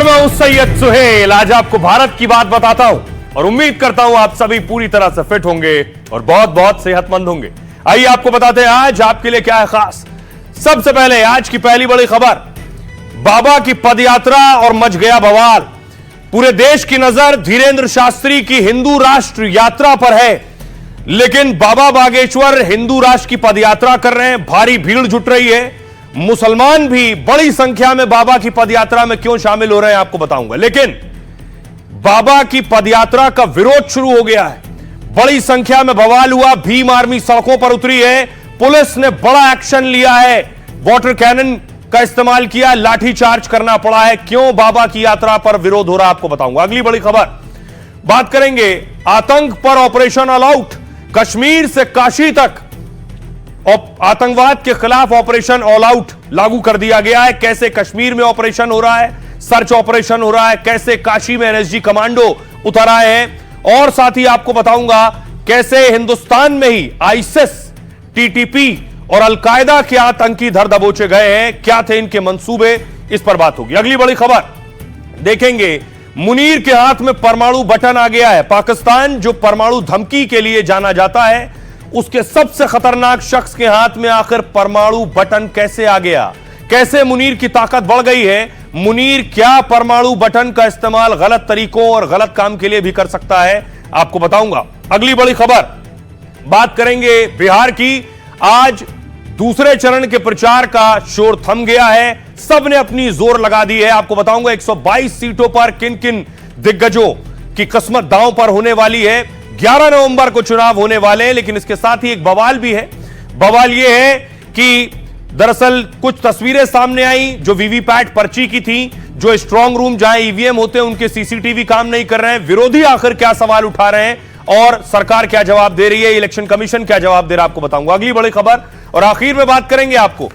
मैं हूं सैयद सुहेल। आज आपको भारत की बात बताता हूं और उम्मीद करता हूं आप सभी पूरी तरह से फिट होंगे और बहुत बहुत सेहतमंद होंगे। आइए आपको बताते हैं आज आपके लिए क्या है खास। सबसे पहले आज की पहली बड़ी खबर, बाबा की पदयात्रा और मच गया बवाल। पूरे देश की नजर धीरेन्द्र शास्त्री की हिंदू राष्ट्र यात्रा पर है, लेकिन बाबा बागेश्वर हिंदू राष्ट्र की पदयात्रा कर रहे हैं, भारी भीड़ जुट रही है। मुसलमान भी बड़ी संख्या में बाबा की पदयात्रा में क्यों शामिल हो रहे हैं आपको बताऊंगा। लेकिन बाबा की पदयात्रा का विरोध शुरू हो गया है, बड़ी संख्या में बवाल हुआ, भीम आर्मी सड़कों पर उतरी है, पुलिस ने बड़ा एक्शन लिया है, वाटर कैनन का इस्तेमाल किया, लाठीचार्ज करना पड़ा है। क्यों बाबा की यात्रा पर विरोध हो रहा है आपको बताऊंगा। अगली बड़ी खबर, बात करेंगे आतंक पर ऑपरेशन ऑल आउट। कश्मीर से काशी तक आतंकवाद के खिलाफ ऑपरेशन ऑल आउट लागू कर दिया गया है। कैसे कश्मीर में ऑपरेशन हो रहा है, सर्च ऑपरेशन हो रहा है, कैसे काशी में एनएसजी कमांडो उतर आए हैं, और साथ ही आपको बताऊंगा कैसे हिंदुस्तान में ही आईएसआईएस, टीटीपी और अलकायदा के आतंकी धर दबोचे गए हैं। क्या थे इनके मंसूबे, इस पर बात होगी। अगली बड़ी खबर देखेंगे, मुनीर के हाथ में परमाणु बटन आ गया है। पाकिस्तान जो परमाणु धमकी के लिए जाना जाता है, उसके सबसे खतरनाक शख्स के हाथ में आखिर परमाणु बटन कैसे आ गया, कैसे मुनीर की ताकत बढ़ गई है। मुनीर क्या परमाणु बटन का इस्तेमाल गलत तरीकों और गलत काम के लिए भी कर सकता है, आपको बताऊंगा। अगली बड़ी खबर, बात करेंगे बिहार की। आज दूसरे चरण के प्रचार का शोर थम गया है, सबने अपनी जोर लगा दी है। आपको बताऊंगा 122 सीटों पर किन किन दिग्गजों की किस्मत दांव पर होने वाली है। 11 नवंबर को चुनाव होने वाले हैं, लेकिन इसके साथ ही एक बवाल भी है। बवाल यह है कि दरअसल कुछ तस्वीरें सामने आई जो वीवीपैट पर्ची की थी, जो स्ट्रांग रूम जहां ईवीएम होते हैं उनके सीसीटीवी काम नहीं कर रहे हैं। विरोधी आखिर क्या सवाल उठा रहे हैं और सरकार क्या जवाब दे रही है, इलेक्शन कमीशन क्या जवाब दे रहा है, आपको बताऊंगा। अगली बड़ी खबर और आखिर में बात करेंगे आपको,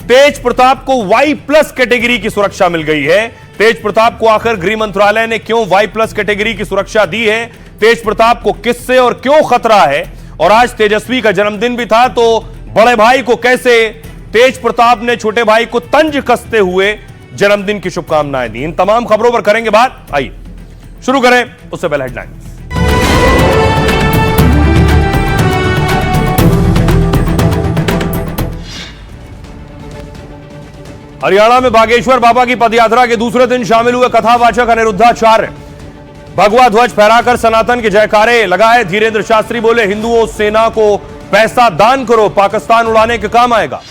तेज प्रताप को Y+ कैटेगरी की सुरक्षा मिल गई है। तेज प्रताप को आखिर गृह मंत्रालय ने क्यों Y+ कैटेगरी की सुरक्षा दी है, तेज प्रताप को किससे और क्यों खतरा है, और आज तेजस्वी का जन्मदिन भी था, तो बड़े भाई को कैसे तेज प्रताप ने छोटे भाई को तंज कसते हुए जन्मदिन की शुभकामनाएं दी। इन तमाम खबरों पर करेंगे बात। आइए शुरू करें, उससे पहले हेडलाइंस। हरियाणा में बागेश्वर बाबा की पदयात्रा के दूसरे दिन शामिल हुए कथावाचक अनिरुद्धाचार्य। भगवा ध्वज फहराकर सनातन के जयकारे लगाए। धीरेन्द्र शास्त्री बोले, हिंदुओं सेना को पैसा दान करो, पाकिस्तान उड़ाने के काम आएगा।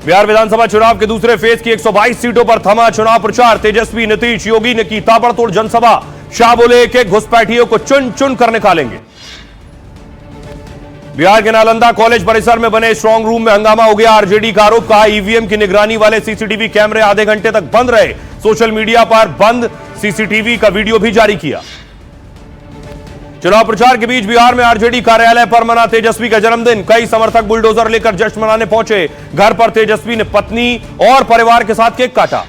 बिहार विधानसभा चुनाव के दूसरे फेज की 122 सीटों पर थमा चुनाव प्रचार। तेजस्वी, नीतीश, योगी ने की ताबड़तोड़ जनसभा। शाह बोले, एक एक घुसपैठियों को चुन चुन कर निकालेंगे। बिहार के नालंदा कॉलेज परिसर में बने स्ट्रांग रूम में हंगामा हो गया। आरजेडी का आरोप, कहा ईवीएम की निगरानी वाले सीसीटीवी कैमरे आधे घंटे तक बंद रहे। सोशल मीडिया पर बंद सीसीटीवी का वीडियो भी जारी किया। चुनाव प्रचार के बीच बिहार में आरजेडी कार्यालय पर मना तेजस्वी का जन्मदिन। कई समर्थक बुलडोजर लेकर जश्न मनाने पहुंचे। घर पर तेजस्वी ने पत्नी और परिवार के साथ केक काटा।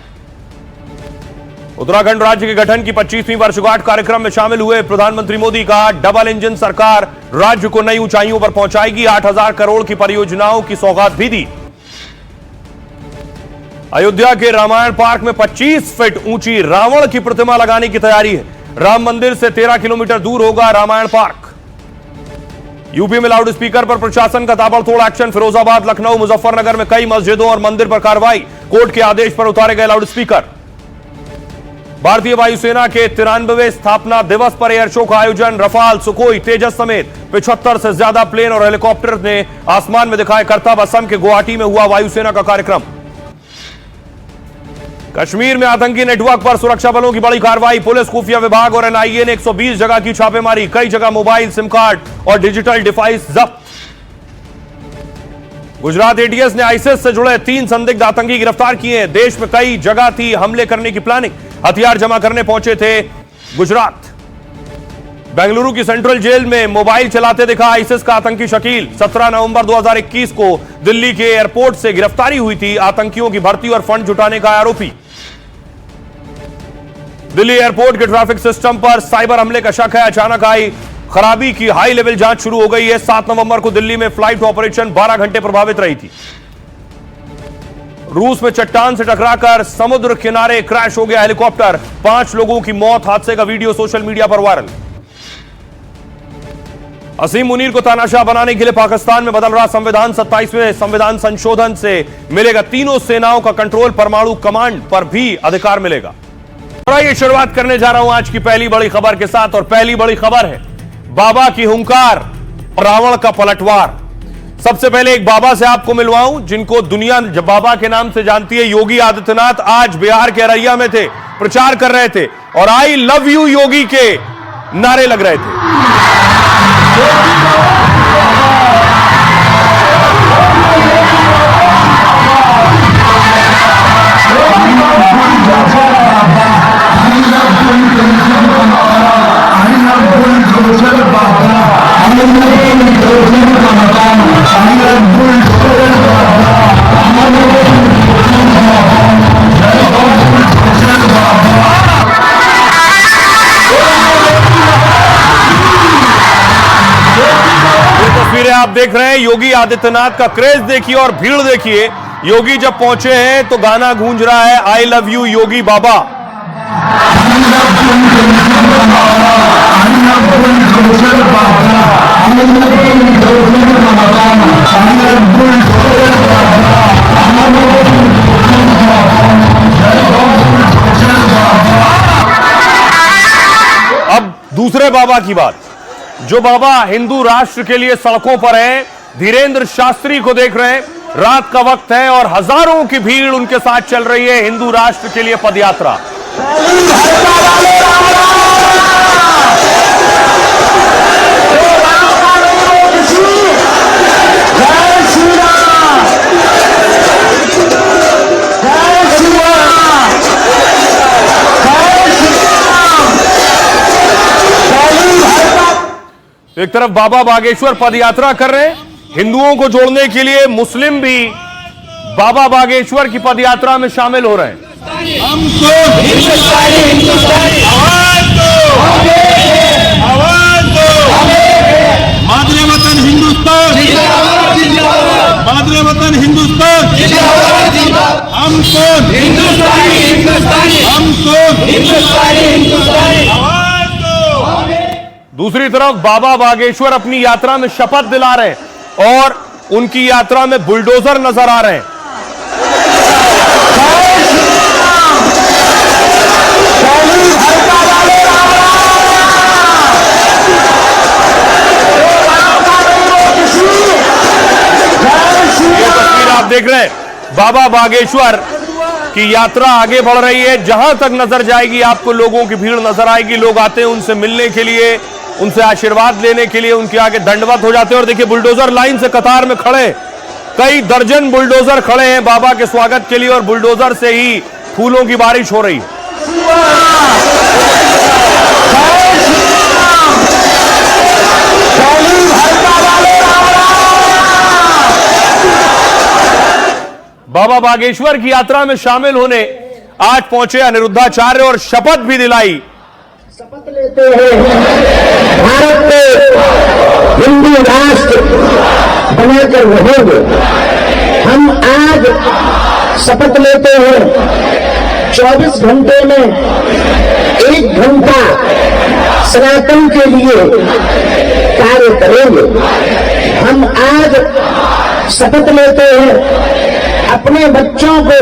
उत्तराखंड राज्य के गठन की 25वीं वर्षगांठ कार्यक्रम में शामिल हुए प्रधानमंत्री मोदी, कहा डबल इंजन सरकार राज्य को नई ऊंचाइयों पर पहुंचाएगी। 8,000 करोड़ की परियोजनाओं की सौगात भी दी। अयोध्या के रामायण पार्क में 25 फीट ऊंची रावण की प्रतिमा लगाने की तैयारी है। राम मंदिर से 13 किलोमीटर दूर होगा रामायण पार्क। यूपी में लाउड स्पीकर पर प्रशासन का ताबड़तोड़ एक्शन। फिरोजाबाद, लखनऊ, मुजफ्फरनगर में कई मस्जिदों और मंदिर पर कार्रवाई। कोर्ट के आदेश पर उतारे गए लाउड स्पीकर। भारतीय वायुसेना के 93वें स्थापना दिवस पर एयर शो का आयोजन। रफाल, सुखोई, तेजस समेत 75 से ज्यादा प्लेन और हेलीकॉप्टर ने आसमान में दिखाए करतब। असम के गुवाहाटी में हुआ वायुसेना का कार्यक्रम। कश्मीर में आतंकी नेटवर्क पर सुरक्षा बलों की बड़ी कार्रवाई। पुलिस, खुफिया विभाग और एनआईए ने 120 जगह की छापेमारी। कई जगह मोबाइल, सिम कार्ड और डिजिटल डिवाइस जब्त। गुजरात एटीएस ने आईएसआईएस से जुड़े 3 संदिग्ध आतंकी गिरफ्तार किए हैं। देश में कई जगह थी हमले करने की प्लानिंग, हथियार जमा करने पहुंचे थे गुजरात। बेंगलुरु की सेंट्रल जेल में मोबाइल चलाते दिखा आईएसआईएस का आतंकी शकील। 17 नवंबर 2021 को दिल्ली के एयरपोर्ट से गिरफ्तारी हुई थी। आतंकियों की भर्ती और फंड जुटाने का आरोपी। दिल्ली एयरपोर्ट के ट्रैफिक सिस्टम पर साइबर हमले का शक है। अचानक आई खराबी की हाई लेवल जांच शुरू हो गई है। 7 नवंबर को दिल्ली में फ्लाइट ऑपरेशन 12 घंटे प्रभावित रही थी। रूस में चट्टान से टकराकर समुद्र किनारे क्रैश हो गया हेलीकॉप्टर, 5 लोगों की मौत। हादसे का वीडियो सोशल मीडिया पर वायरल। असीम मुनीर को तानाशाह बनाने के लिए पाकिस्तान में बदल रहा संविधान। 27वें संविधान संशोधन से मिलेगा तीनों सेनाओं का कंट्रोल, परमाणु कमांड पर भी अधिकार मिलेगा। और आइए शुरुआत करने जा रहा हूं आज की पहली बड़ी खबर के साथ, और पहली बड़ी खबर है बाबा की हुंकार और रावण का पलटवार। सबसे पहले एक बाबा से आपको मिलवाऊं जिनको दुनिया जब बाबा के नाम से जानती है। योगी आदित्यनाथ आज बिहार के अररिया में थे, प्रचार कर रहे थे और आई लव यू योगी के नारे लग रहे थे। आप देख रहे हैं योगी आदित्यनाथ का क्रेज देखिए और भीड़ देखिए। योगी जब पहुंचे हैं तो गाना गूंज रहा है आई लव यू योगी बाबा। अब दूसरे बाबा की बात, जो बाबा हिंदू राष्ट्र के लिए सड़कों पर हैं, धीरेन्द्र शास्त्री को देख रहे हैं। रात का वक्त है और हजारों की भीड़ उनके साथ चल रही है हिंदू राष्ट्र के लिए पदयात्रा। एक तरफ बाबा बागेश्वर पदयात्रा कर रहे हैं, हिंदुओं को जोड़ने के लिए मुस्लिम भी बाबा बागेश्वर की पदयात्रा में शामिल हो रहे हैं। हमको मादरे वतन हिंदुस्तान, मादरे वतन हिंदुस्तान, हमको दूसरी तरफ बाबा बागेश्वर अपनी यात्रा में शपथ दिला रहे हैं और उनकी यात्रा में बुलडोजर नजर आ रहे हैं। ये तस्वीर आप देख रहे हैं, बाबा बागेश्वर की यात्रा आगे बढ़ रही है। जहां तक नजर जाएगी आपको लोगों की भीड़ नजर आएगी। लोग आते हैं उनसे मिलने के लिए, उनसे आशीर्वाद लेने के लिए, उनके आगे दंडवत हो जाते हैं। और देखिए बुलडोजर लाइन से कतार में खड़े, कई दर्जन बुलडोजर खड़े हैं बाबा के स्वागत के लिए और बुलडोजर से ही फूलों की बारिश हो रही है। बाबा बागेश्वर की यात्रा में शामिल होने आज पहुंचे अनिरुद्धाचार्य और शपथ भी दिलाई। शपथ लेते हैं भारत में हिंदू राष्ट्र बनाकर रहेंगे। हम आज शपथ लेते हैं 24 घंटे में 1 घंटा सनातन के लिए कार्य करेंगे। हम आज शपथ लेते हैं अपने बच्चों को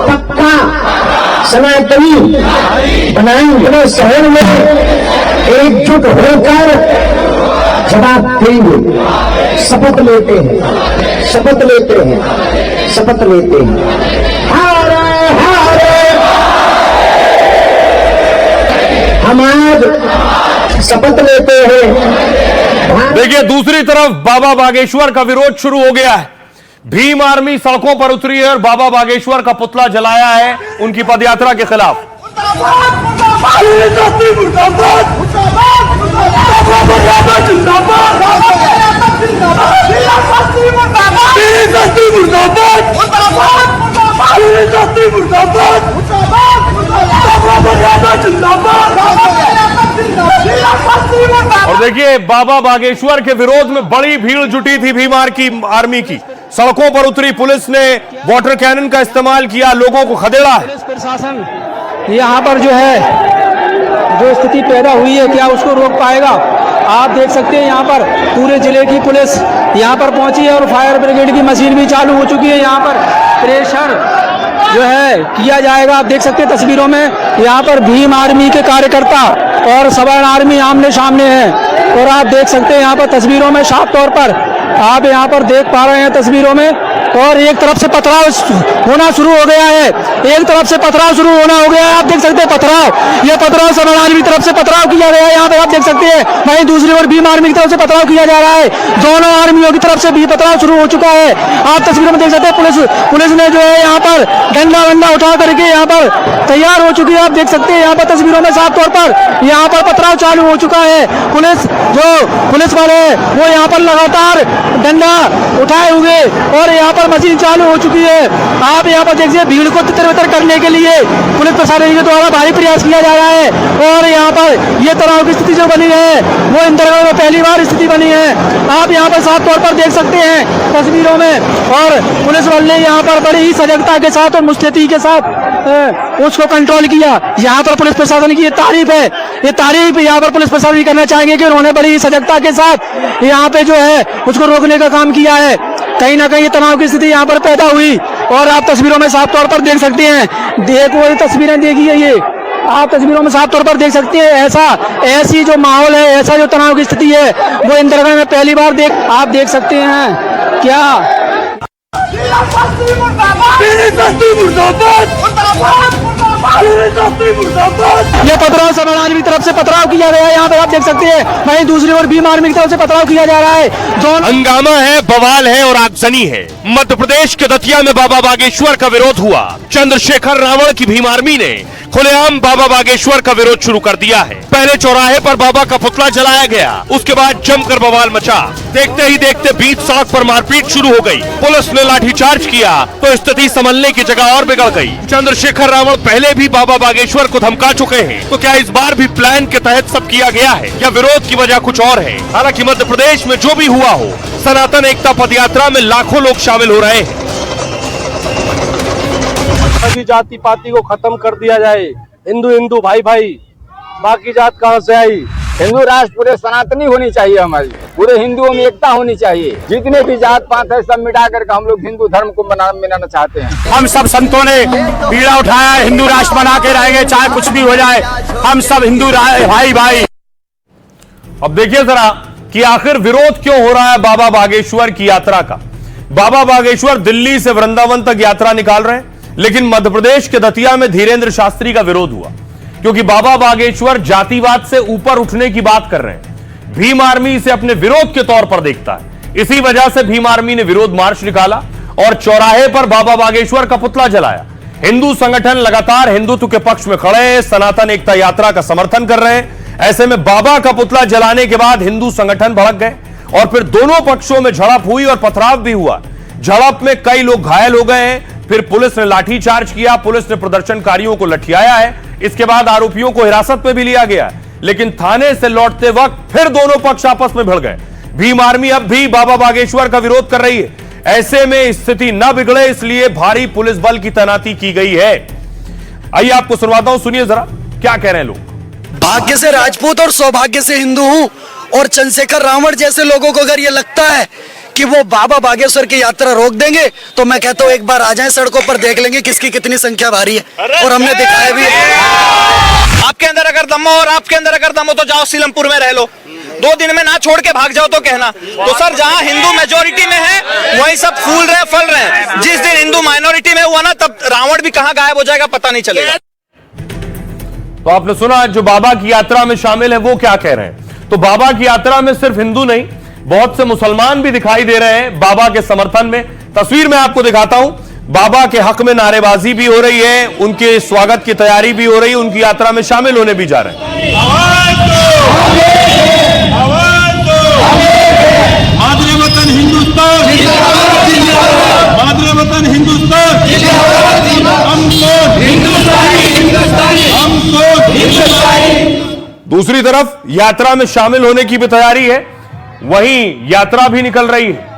पक्का सनातनी बनाएंगे। अपने शहर में एकजुट होकर जवाब देंगे। शपथ लेते हैं, शपथ लेते हैं, शपथ लेते हैं। हारे हारे हम आज शपथ लेते हैं। देखिए दूसरी तरफ बाबा बागेश्वर का विरोध शुरू हो गया है। भीम आर्मी सड़कों पर उतरी है और बाबा बागेश्वर का पुतला जलाया है उनकी पदयात्रा के खिलाफ। और देखिए बाबा बागेश्वर के विरोध में बड़ी भीड़ जुटी थी भीम आर्मी की। सड़कों पर उतरी पुलिस ने वाटर कैनन का इस्तेमाल किया, लोगों को खदेड़ा है। पुलिस प्रशासन यहाँ पर जो है, जो स्थिति पैदा हुई है, क्या उसको रोक पाएगा? आप देख सकते हैं यहाँ पर पूरे जिले की पुलिस यहाँ पर पहुंची है और फायर ब्रिगेड की मशीन भी चालू हो चुकी है। यहाँ पर प्रेशर जो है किया जाएगा। आप देख सकते हैं तस्वीरों में, यहाँ पर भीम आर्मी के कार्यकर्ता और सवर्ण आर्मी आमने सामने हैं। और आप देख सकते हैं यहाँ पर तस्वीरों में, साफ तौर पर आप यहाँ पर देख पा रहे हैं तस्वीरों में। और एक तरफ से पथराव होना शुरू हो गया है, एक तरफ से पथराव शुरू होना हो गया है। आप देख सकते हैं पथराव, ये पथराव सवर्ण आर्मी की तरफ से पथराव किया गया है। यहाँ पे आप देख सकते हैं, वहीं दूसरी ओर भीम आर्मी की तरफ से पथराव किया जा रहा है। दोनों आर्मियों की तरफ से भी पथराव शुरू हो चुका है। आप तस्वीरों में देख सकते हैं पुलिस ने जो है यहाँ पर डंडा वंडा उठा करके यहाँ पर तैयार हो चुकी है। आप देख सकते हैं यहाँ पर तस्वीरों में साफ तौर पर यहाँ पर पथराव चालू हो चुका है। पुलिस वाले वो यहाँ पर लगातार डंडा उठाए हुए और यहाँ पर मशीन चालू हो चुकी है। आप यहाँ पर देखिए, भीड़ को तितर-बितर करने के लिए पुलिस प्रशासन के द्वारा भारी प्रयास किया जा रहा है। और यहाँ पर ये तनाव की स्थिति जो बनी है, वो इंदरगढ़ में पहली बार स्थिति बनी है। आप यहाँ पर साफ तौर पर देख सकते हैं तस्वीरों में। और पुलिस वाले ने यहाँ पर बड़ी ही सजगता के साथ और मुस्तैदी के साथ उसको कंट्रोल किया। यहाँ पर पुलिस प्रशासन की ये तारीफ है, ये तारीफ यहाँ पर पुलिस प्रशासन भी करना चाहेंगे कि उन्होंने बड़ी ही सजगता के साथ यहाँ पे जो है उसको रोकने का काम किया है। कहीं ना कहीं तनाव की स्थिति यहाँ पर पैदा हुई और आप तस्वीरों में साफ तौर पर देख सकते हैं। देखो ये तस्वीरें देखिए, ये आप तस्वीरों में साफ तौर पर देख सकते हैं। ऐसी जो माहौल है, ऐसा जो तनाव की स्थिति है, वो इंदरगढ़ में पहली बार आप देख सकते हैं। क्या ये पथराव सवर्ण आर्मी की तरफ से पथराव किया गया है। यहाँ पे आप देख सकते हैं, वहीं दूसरी ओर भीम आर्मी की तरफ से पथराव किया जा रहा है। दोनों हंगामा है, बवाल है और आगजनी है। मध्य प्रदेश के दतिया में बाबा बागेश्वर का विरोध हुआ। चंद्रशेखर रावण की भीम आर्मी ने खुलेआम बाबा बागेश्वर का विरोध शुरू कर दिया है। पहले चौराहे पर बाबा का पुतला जलाया गया, उसके बाद जमकर बवाल मचा। देखते ही देखते बीच सड़क पर मारपीट शुरू हो गई। पुलिस ने लाठीचार्ज किया तो स्थिति संभलने की जगह और बिगड़ गई। चंद्रशेखर रावण पहले भी बाबा बागेश्वर को धमका चुके हैं, तो क्या इस बार भी प्लान के तहत सब किया गया है या विरोध की वजह कुछ और है? हालांकि मध्य प्रदेश में जो भी हुआ हो, सनातन एकता पदयात्रा में लाखों लोग शामिल हो रहे हैं। सभी जाति पाति को खत्म कर दिया जाए। हिंदू हिंदू भाई भाई, बाकी जात कहाँ से आई? हिंदू राष्ट्र पूरे सनातनी होनी चाहिए, हमारी पूरे हिंदुओं में एकता होनी चाहिए। जितने भी जात पात है सब मिटा करके हम लोग हिंदू धर्म को मनाना चाहते हैं। हम सब संतों ने पीड़ा उठाया, हिंदू राष्ट्र बना के रहेंगे चाहे कुछ भी हो जाए। हम सब हिंदू भाई भाई। अब देखिए जरा कि आखिर विरोध क्यों हो रहा है बाबा बागेश्वर की यात्रा का। बाबा बागेश्वर दिल्ली से वृंदावन तक यात्रा निकाल रहे हैं, लेकिन मध्य प्रदेश के दतिया में धीरेन्द्र शास्त्री का विरोध हुआ, क्योंकि बाबा बागेश्वर जातिवाद से ऊपर उठने की बात कर रहे हैं। भीम आर्मी इसे अपने विरोध के तौर पर देखता है। इसी वजह से भीम आर्मी ने विरोध मार्च निकाला और चौराहे पर बाबा बागेश्वर का पुतला जलाया। हिंदू संगठन लगातार हिंदुत्व के पक्ष में खड़े हैं, सनातन एकता यात्रा का समर्थन कर रहे हैं। ऐसे में बाबा का पुतला जलाने के बाद हिंदू संगठन भड़क गए और फिर दोनों पक्षों में झड़प हुई और पथराव भी हुआ। झड़प में कई लोग घायल हो गए हैं। फिर पुलिस ने लाठीचार्ज किया, पुलिस ने प्रदर्शनकारियों को लठियाया है। इसके बाद आरोपियों को हिरासत में भी लिया गया, लेकिन थाने से लौटते वक्त फिर दोनों पक्ष आपस में भिड़ गए। भीम आर्मी अब भी बाबा बागेश्वर का विरोध कर रही है। ऐसे में स्थिति न बिगड़े इसलिए भारी पुलिस बल की तैनाती की गई है। आइए आपको सुनवाता हूं, सुनिए जरा क्या कह रहे हैं लोग। भाग्य से राजपूत और सौभाग्य से हिंदू हूँ, और चंद्रशेखर रावण जैसे लोगों को अगर ये लगता है कि वो बाबा बागेश्वर की यात्रा रोक देंगे, तो मैं कहता हूँ एक बार आ जाएं सड़कों पर, देख लेंगे किसकी कितनी संख्या भारी है। और हमने दिखाया भी है। आपके अंदर अगर दम हो और आपके अंदर अगर दम हो तो जाओ सीलमपुर में रह लो, 2 दिन में ना छोड़ के भाग जाओ तो कहना। तो सर जहाँ हिंदू मेजोरिटी में है वही सब फूल रहे फल रहे। जिस दिन हिंदू माइनॉरिटी में हुआ ना, तब रावण भी कहाँ गायब हो जाएगा पता नहीं चलेगा। तो आपने सुना जो बाबा की यात्रा में शामिल है वो क्या कह रहे हैं। तो बाबा की यात्रा में सिर्फ हिंदू नहीं, बहुत से मुसलमान भी दिखाई दे रहे हैं बाबा के समर्थन में। तस्वीर में आपको दिखाता हूं, बाबा के हक में नारेबाजी भी हो रही है, उनके स्वागत की तैयारी भी हो रही है, उनकी यात्रा में शामिल होने भी जा रहे हैं। मादरे वतन हिंदुस्तान, मादरे वतन हिंदुस्तान, दूसरी तरफ यात्रा में शामिल होने की भी तैयारी है, वहीं यात्रा भी निकल रही है।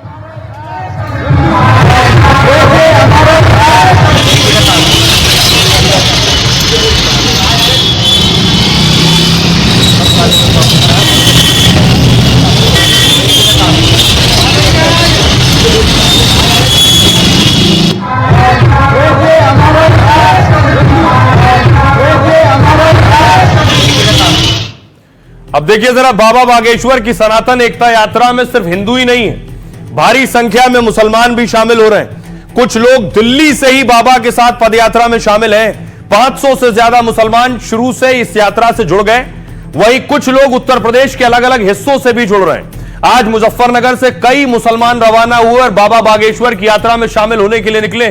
अब देखिए जरा, बाबा बागेश्वर की सनातन एकता यात्रा में सिर्फ हिंदू ही नहीं है, भारी संख्या में मुसलमान भी शामिल हो रहे हैं। कुछ लोग दिल्ली से ही बाबा के साथ पदयात्रा में शामिल हैं। 500 से ज्यादा मुसलमान शुरू से इस यात्रा से जुड़ गए। वहीं कुछ लोग उत्तर प्रदेश के अलग अलग हिस्सों से भी जुड़ रहे हैं। आज मुजफ्फरनगर से कई मुसलमान रवाना हुए और बाबा बागेश्वर की यात्रा में शामिल होने के लिए निकले।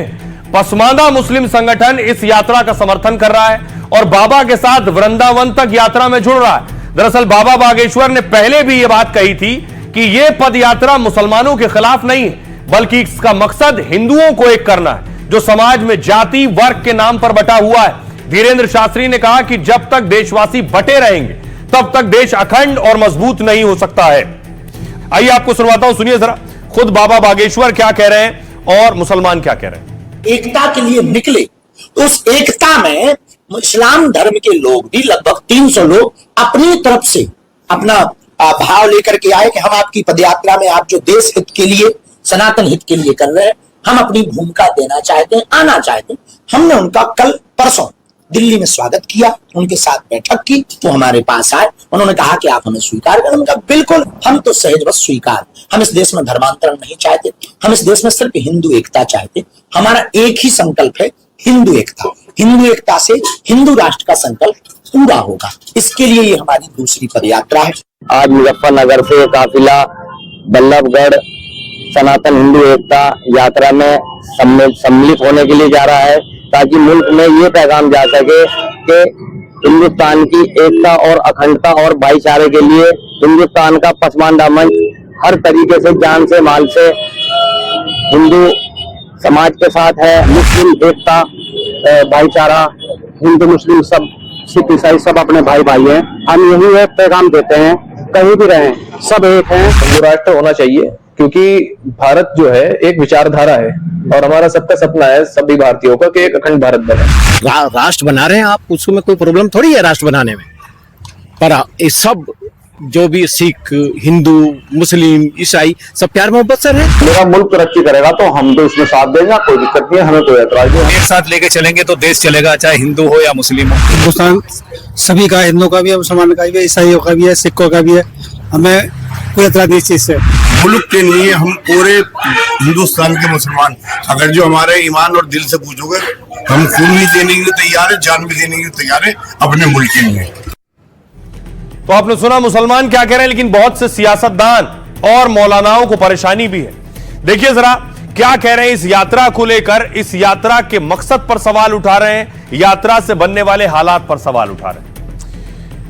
पसमानदा मुस्लिम संगठन इस यात्रा का समर्थन कर रहा है और बाबा के साथ वृंदावन तक यात्रा में जुड़ रहा है। दरअसल बाबा बागेश्वर ने पहले भी यह बात कही थी कि यह पद यात्रा मुसलमानों के खिलाफ नहीं है, बल्कि इसका मकसद हिंदुओं को एक करना है जो समाज में जाति वर्ग के नाम पर बटा हुआ है। धीरेन्द्र शास्त्री ने कहा कि जब तक देशवासी बटे रहेंगे तब तक देश अखंड और मजबूत नहीं हो सकता है। आइए आपको सुनवाता हूं, सुनिए जरा खुद बाबा बागेश्वर क्या कह रहे हैं और मुसलमान क्या कह रहे हैं। एकता के लिए निकले, उस एकता में इस्लाम धर्म के लोग भी लगभग 300 लोग अपनी तरफ से अपना भाव लेकर के आए कि हम आपकी पदयात्रा में आप जो देश हित के लिए सनातन हित के लिए कर रहे हैं, हम अपनी भूमिका देना चाहते हैं, आना चाहते हैं। हमने उनका कल परसों दिल्ली में स्वागत किया, उनके साथ बैठक की, वो हमारे पास आए, उन्होंने कहा कि आप हमें स्वीकार करें। उनका बिल्कुल, हम तो सहजवश स्वीकार, हम इस देश में धर्मांतरण नहीं चाहते, हम इस देश में सिर्फ हिंदू एकता चाहते। हमारा एक ही संकल्प है, हिंदू एकता। हिंदू एकता से हिंदू राष्ट्र का संकल्प पूरा होगा, इसके लिए ये हमारी दूसरी पदयात्रा है। आज मुजफ्फरनगर से काफिला बल्लभगढ़ सनातन हिंदू एकता यात्रा में सम्मिलित होने के लिए जा रहा है, ताकि मुल्क में ये पैगाम जा सके कि हिंदुस्तान की एकता और अखंडता और भाईचारे के लिए हिंदुस्तान का पसमानदा मंच हर तरीके से जान से माल से हिंदू समाज के साथ है। मुस्लिम एकता भाईचारा, हिंदू मुस्लिम सब सिख ईसाई सब अपने भाई भाई हैं। हम यही एक पैगाम देते हैं, कहीं भी रहें सब एक हैं। हिंदू राष्ट्र होना चाहिए क्योंकि भारत जो है एक विचारधारा है और हमारा सबका सपना है सभी भारतीयों का कि एक अखंड भारत बने। राष्ट्र बना रहे हैं आप, उसमें कोई प्रॉब्लम थोड़ी है राष्ट्र बनाने में, पर ये सब जो भी सिख हिंदू मुस्लिम ईसाई सब प्यार मोहब्बत से है। मेरा मुल्क तरक्की करेगा तो हम तो इसमें साथ देंगे, कोई दिक्कत नहीं है, हमें कोई एतराज नहीं। एक साथ लेके चलेंगे तो देश चलेगा, चाहे हिंदू हो या मुस्लिम हो। हिंदुस्तान सभी का, हिंदुओं का भी है, मुसलमान का भी है, ईसाइयों का भी है, सिखों का भी है। हमें कोई एतराज नहीं इस चीज से। मुल्क के लिए हम पूरे हिंदुस्तान के मुसलमान, अगर जो हमारे ईमान और दिल से पूछोगे, हम खून भी देने के लिए तैयार है, जान भी देने के लिए तैयार है अपने मुल्क के लिए। तो आपने सुना मुसलमान क्या कह रहे हैं, लेकिन बहुत से सियासतदान और मौलानाओं को परेशानी भी है। देखिए जरा क्या कह रहे हैं इस यात्रा को लेकर, इस यात्रा के मकसद पर सवाल उठा रहे हैं, यात्रा से बनने वाले हालात पर सवाल उठा रहे हैं।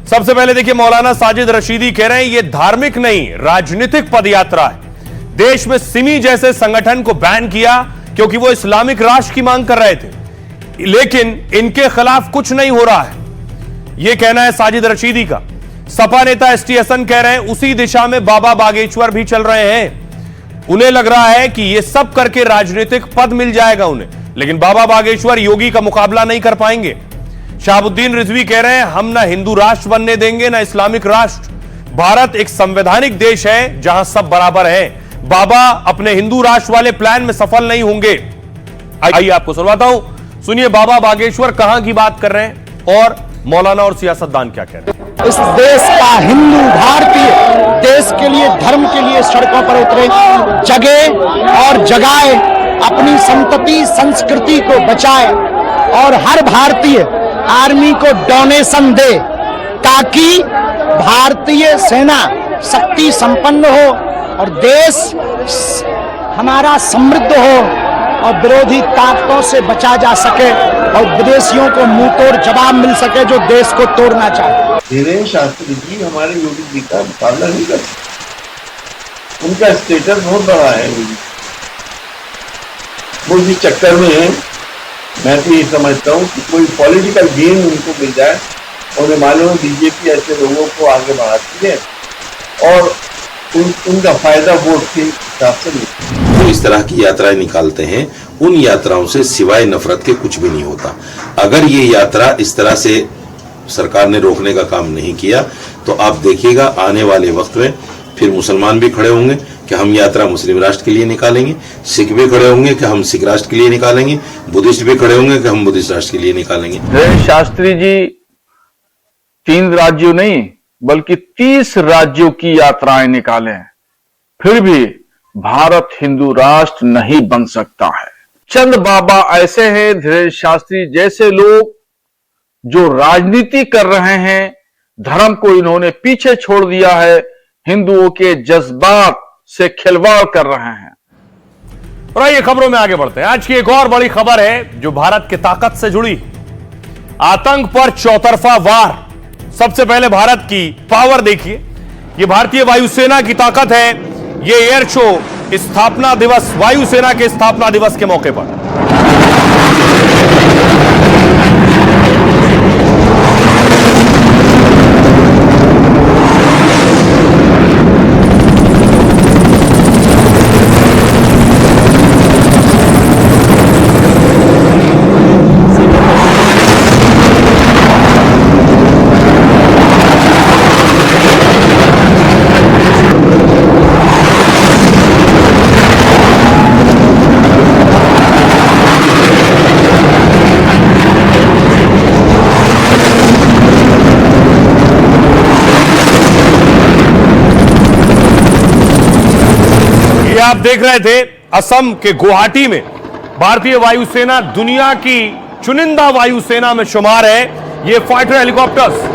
सबसे पहले देखिए मौलाना साजिद रशीदी कह रहे हैं ये धार्मिक नहीं राजनीतिक पदयात्रा है। देश में सिमी जैसे संगठन को बैन किया क्योंकि वो इस्लामिक राष्ट्र की मांग कर रहे थे, लेकिन इनके खिलाफ कुछ नहीं हो रहा है, यह कहना है साजिद रशीदी का। सपा नेता एसटी हसन कह रहे हैं उसी दिशा में बाबा बागेश्वर भी चल रहे हैं। उन्हें लग रहा है कि यह सब करके राजनीतिक पद मिल जाएगा उन्हें, लेकिन बाबा बागेश्वर योगी का मुकाबला नहीं कर पाएंगे। शाहबुद्दीन रिजवी कह रहे हैं हम ना हिंदू राष्ट्र बनने देंगे ना इस्लामिक राष्ट्र। भारत एक संवैधानिक देश है जहां सब बराबर हैं। बाबा अपने हिंदू राष्ट्र वाले प्लान में सफल नहीं होंगे। आइए आपको सुनवाता हूं, सुनिए बाबा बागेश्वर कहां की बात कर रहे हैं और मौलाना और सियासतदान क्या कह रहे हैं। इस देश का हिंदू भारतीय देश के लिए धर्म के लिए सड़कों पर उतरे, जगे और जगाए, अपनी संतति संस्कृति को बचाए और हर भारतीय आर्मी को डोनेशन दे ताकि भारतीय सेना शक्ति संपन्न हो और देश हमारा समृद्ध हो और विरोधी ताकतों से बचा जा सके और विदेशियों को मुंह तोड़ जवाब मिल सके जो देश को तोड़ना चाहे। धीरेन्द्र शास्त्री जी हमारे योगी जी का मुकाबला नहीं कर सकते, उनका स्टेटस बहुत बड़ा है। वो इस चक्कर में है, मैं तो ये समझता हूँ कि कोई पॉलिटिकल गेन उनको मिल जाए और उन्हें मालूम है बीजेपी ऐसे लोगों को आगे बढ़ाती है और उनका फायदा वोट के हिसाब से नहीं। वो इस तरह की यात्राएं निकालते हैं, उन यात्राओं से सिवाय नफरत के कुछ भी नहीं होता। अगर ये यात्रा इस तरह से सरकार ने रोकने का काम नहीं किया तो आप देखिएगा आने वाले वक्त में फिर मुसलमान भी खड़े होंगे कि हम यात्रा मुस्लिम राष्ट्र के लिए निकालेंगे, सिख भी खड़े होंगे कि हम सिख राष्ट्र के लिए निकालेंगे, बुद्धिस्ट भी खड़े होंगे कि हम बुद्धिस्ट राष्ट्र के लिए निकालेंगे। धीरेन्द्र शास्त्री जी 3 राज्यों नहीं बल्कि 30 राज्यों की यात्राएं निकाले हैं, फिर भी भारत हिंदू राष्ट्र नहीं बन सकता है। चंद बाबा ऐसे हैं, धीरेन्द्र शास्त्री जैसे लोग जो राजनीति कर रहे हैं, धर्म को इन्होंने पीछे छोड़ दिया है, हिंदुओं के जज्बात से खिलवाड़ कर रहे हैं। और आइए खबरों में आगे बढ़ते हैं। आज की एक और बड़ी खबर है जो भारत की ताकत से जुड़ी, आतंक पर चौतरफा वार। सबसे पहले भारत की पावर देखिए, ये भारतीय वायुसेना की ताकत है। ये एयर शो स्थापना दिवस, वायुसेना के स्थापना दिवस के मौके पर। आप देख रहे थे असम के गुवाहाटी में भारतीय वायुसेना दुनिया की चुनिंदा वायुसेना में शुमार है। ये फाइटर हेलीकॉप्टर्स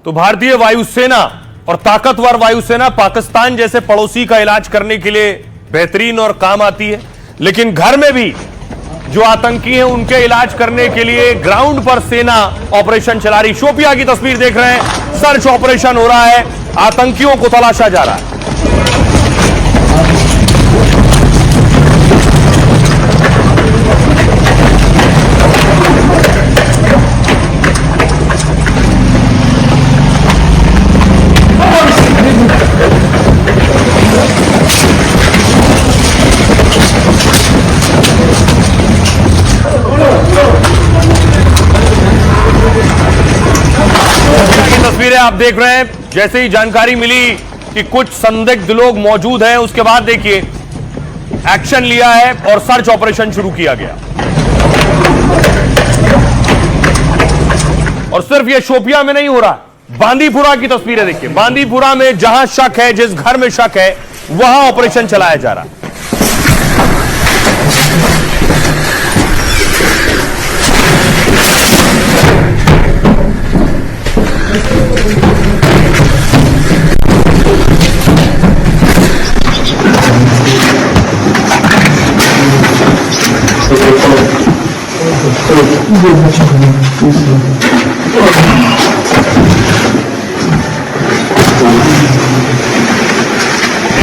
तो भारतीय वायुसेना और ताकतवर वायुसेना पाकिस्तान जैसे पड़ोसी का इलाज करने के लिए बेहतरीन और काम आती है, लेकिन घर में भी जो आतंकी हैं उनके इलाज करने के लिए ग्राउंड पर सेना ऑपरेशन चला रही। शोपिया की तस्वीर देख रहे हैं, सर्च ऑपरेशन हो रहा है, आतंकियों को तलाशा जा रहा है। तस्वीरें आप देख रहे हैं, जैसे ही जानकारी मिली कि कुछ संदिग्ध लोग मौजूद हैं, उसके बाद देखिए एक्शन लिया है और सर्च ऑपरेशन शुरू किया गया। और सिर्फ ये शोपिया में नहीं हो रहा, बांदीपुरा की तस्वीरें देखिए। बांदीपुरा में जहां शक है, जिस घर में शक है, वहां ऑपरेशन चलाया जा रहा है।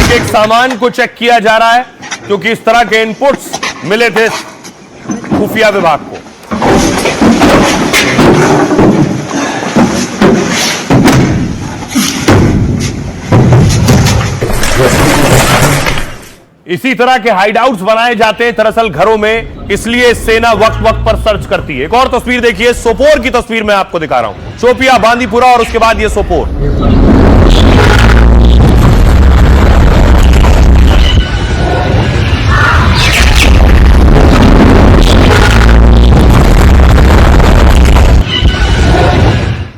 एक सामान को चेक किया जा रहा है क्योंकि इस तरह के इनपुट्स मिले थे खुफिया विभाग को। इसी तरह के हाइडआउट्स बनाए जाते हैं दरअसल घरों में, इसलिए सेना वक्त वक्त पर सर्च करती है। एक और तस्वीर देखिए, सोपोर की तस्वीर मैं आपको दिखा रहा हूं। शोपिया, बांदीपुरा और उसके बाद ये सोपोर।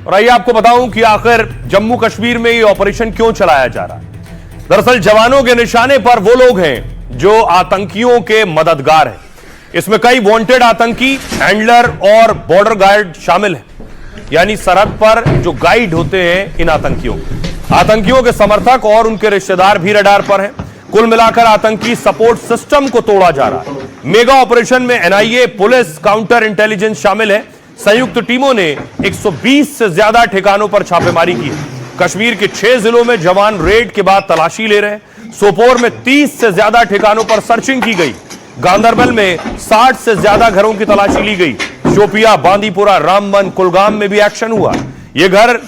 और आइए आपको बताऊं कि आखिर जम्मू कश्मीर में ये ऑपरेशन क्यों चलाया जा रहा है। दरअसल जवानों के निशाने पर वो लोग हैं जो आतंकियों के मददगार हैं। इसमें कई वांटेड आतंकी, हैंडलर और बॉर्डर गार्ड शामिल हैं, यानी सरहद पर जो गाइड होते हैं इन आतंकियों के समर्थक और उनके रिश्तेदार भी रडार पर हैं। कुल मिलाकर आतंकी सपोर्ट सिस्टम को तोड़ा जा रहा है। मेगा ऑपरेशन में एनआईए, पुलिस, काउंटर इंटेलिजेंस शामिल है। संयुक्त टीमों ने 120 से ज्यादा ठिकानों पर छापेमारी की। कश्मीर के 6 जिलों में जवान रेड के बाद तलाशी ले रहे हैं। सोपोर में 30 से ज्यादा ठिकानों पर सर्चिंग की गई। गांदरबल में 60 से ज्यादा घरों की तलाशी ली गई। शोपिया, बांदीपुरा, रामबन, कुलगाम में भी एक्शन हुआ। ये घर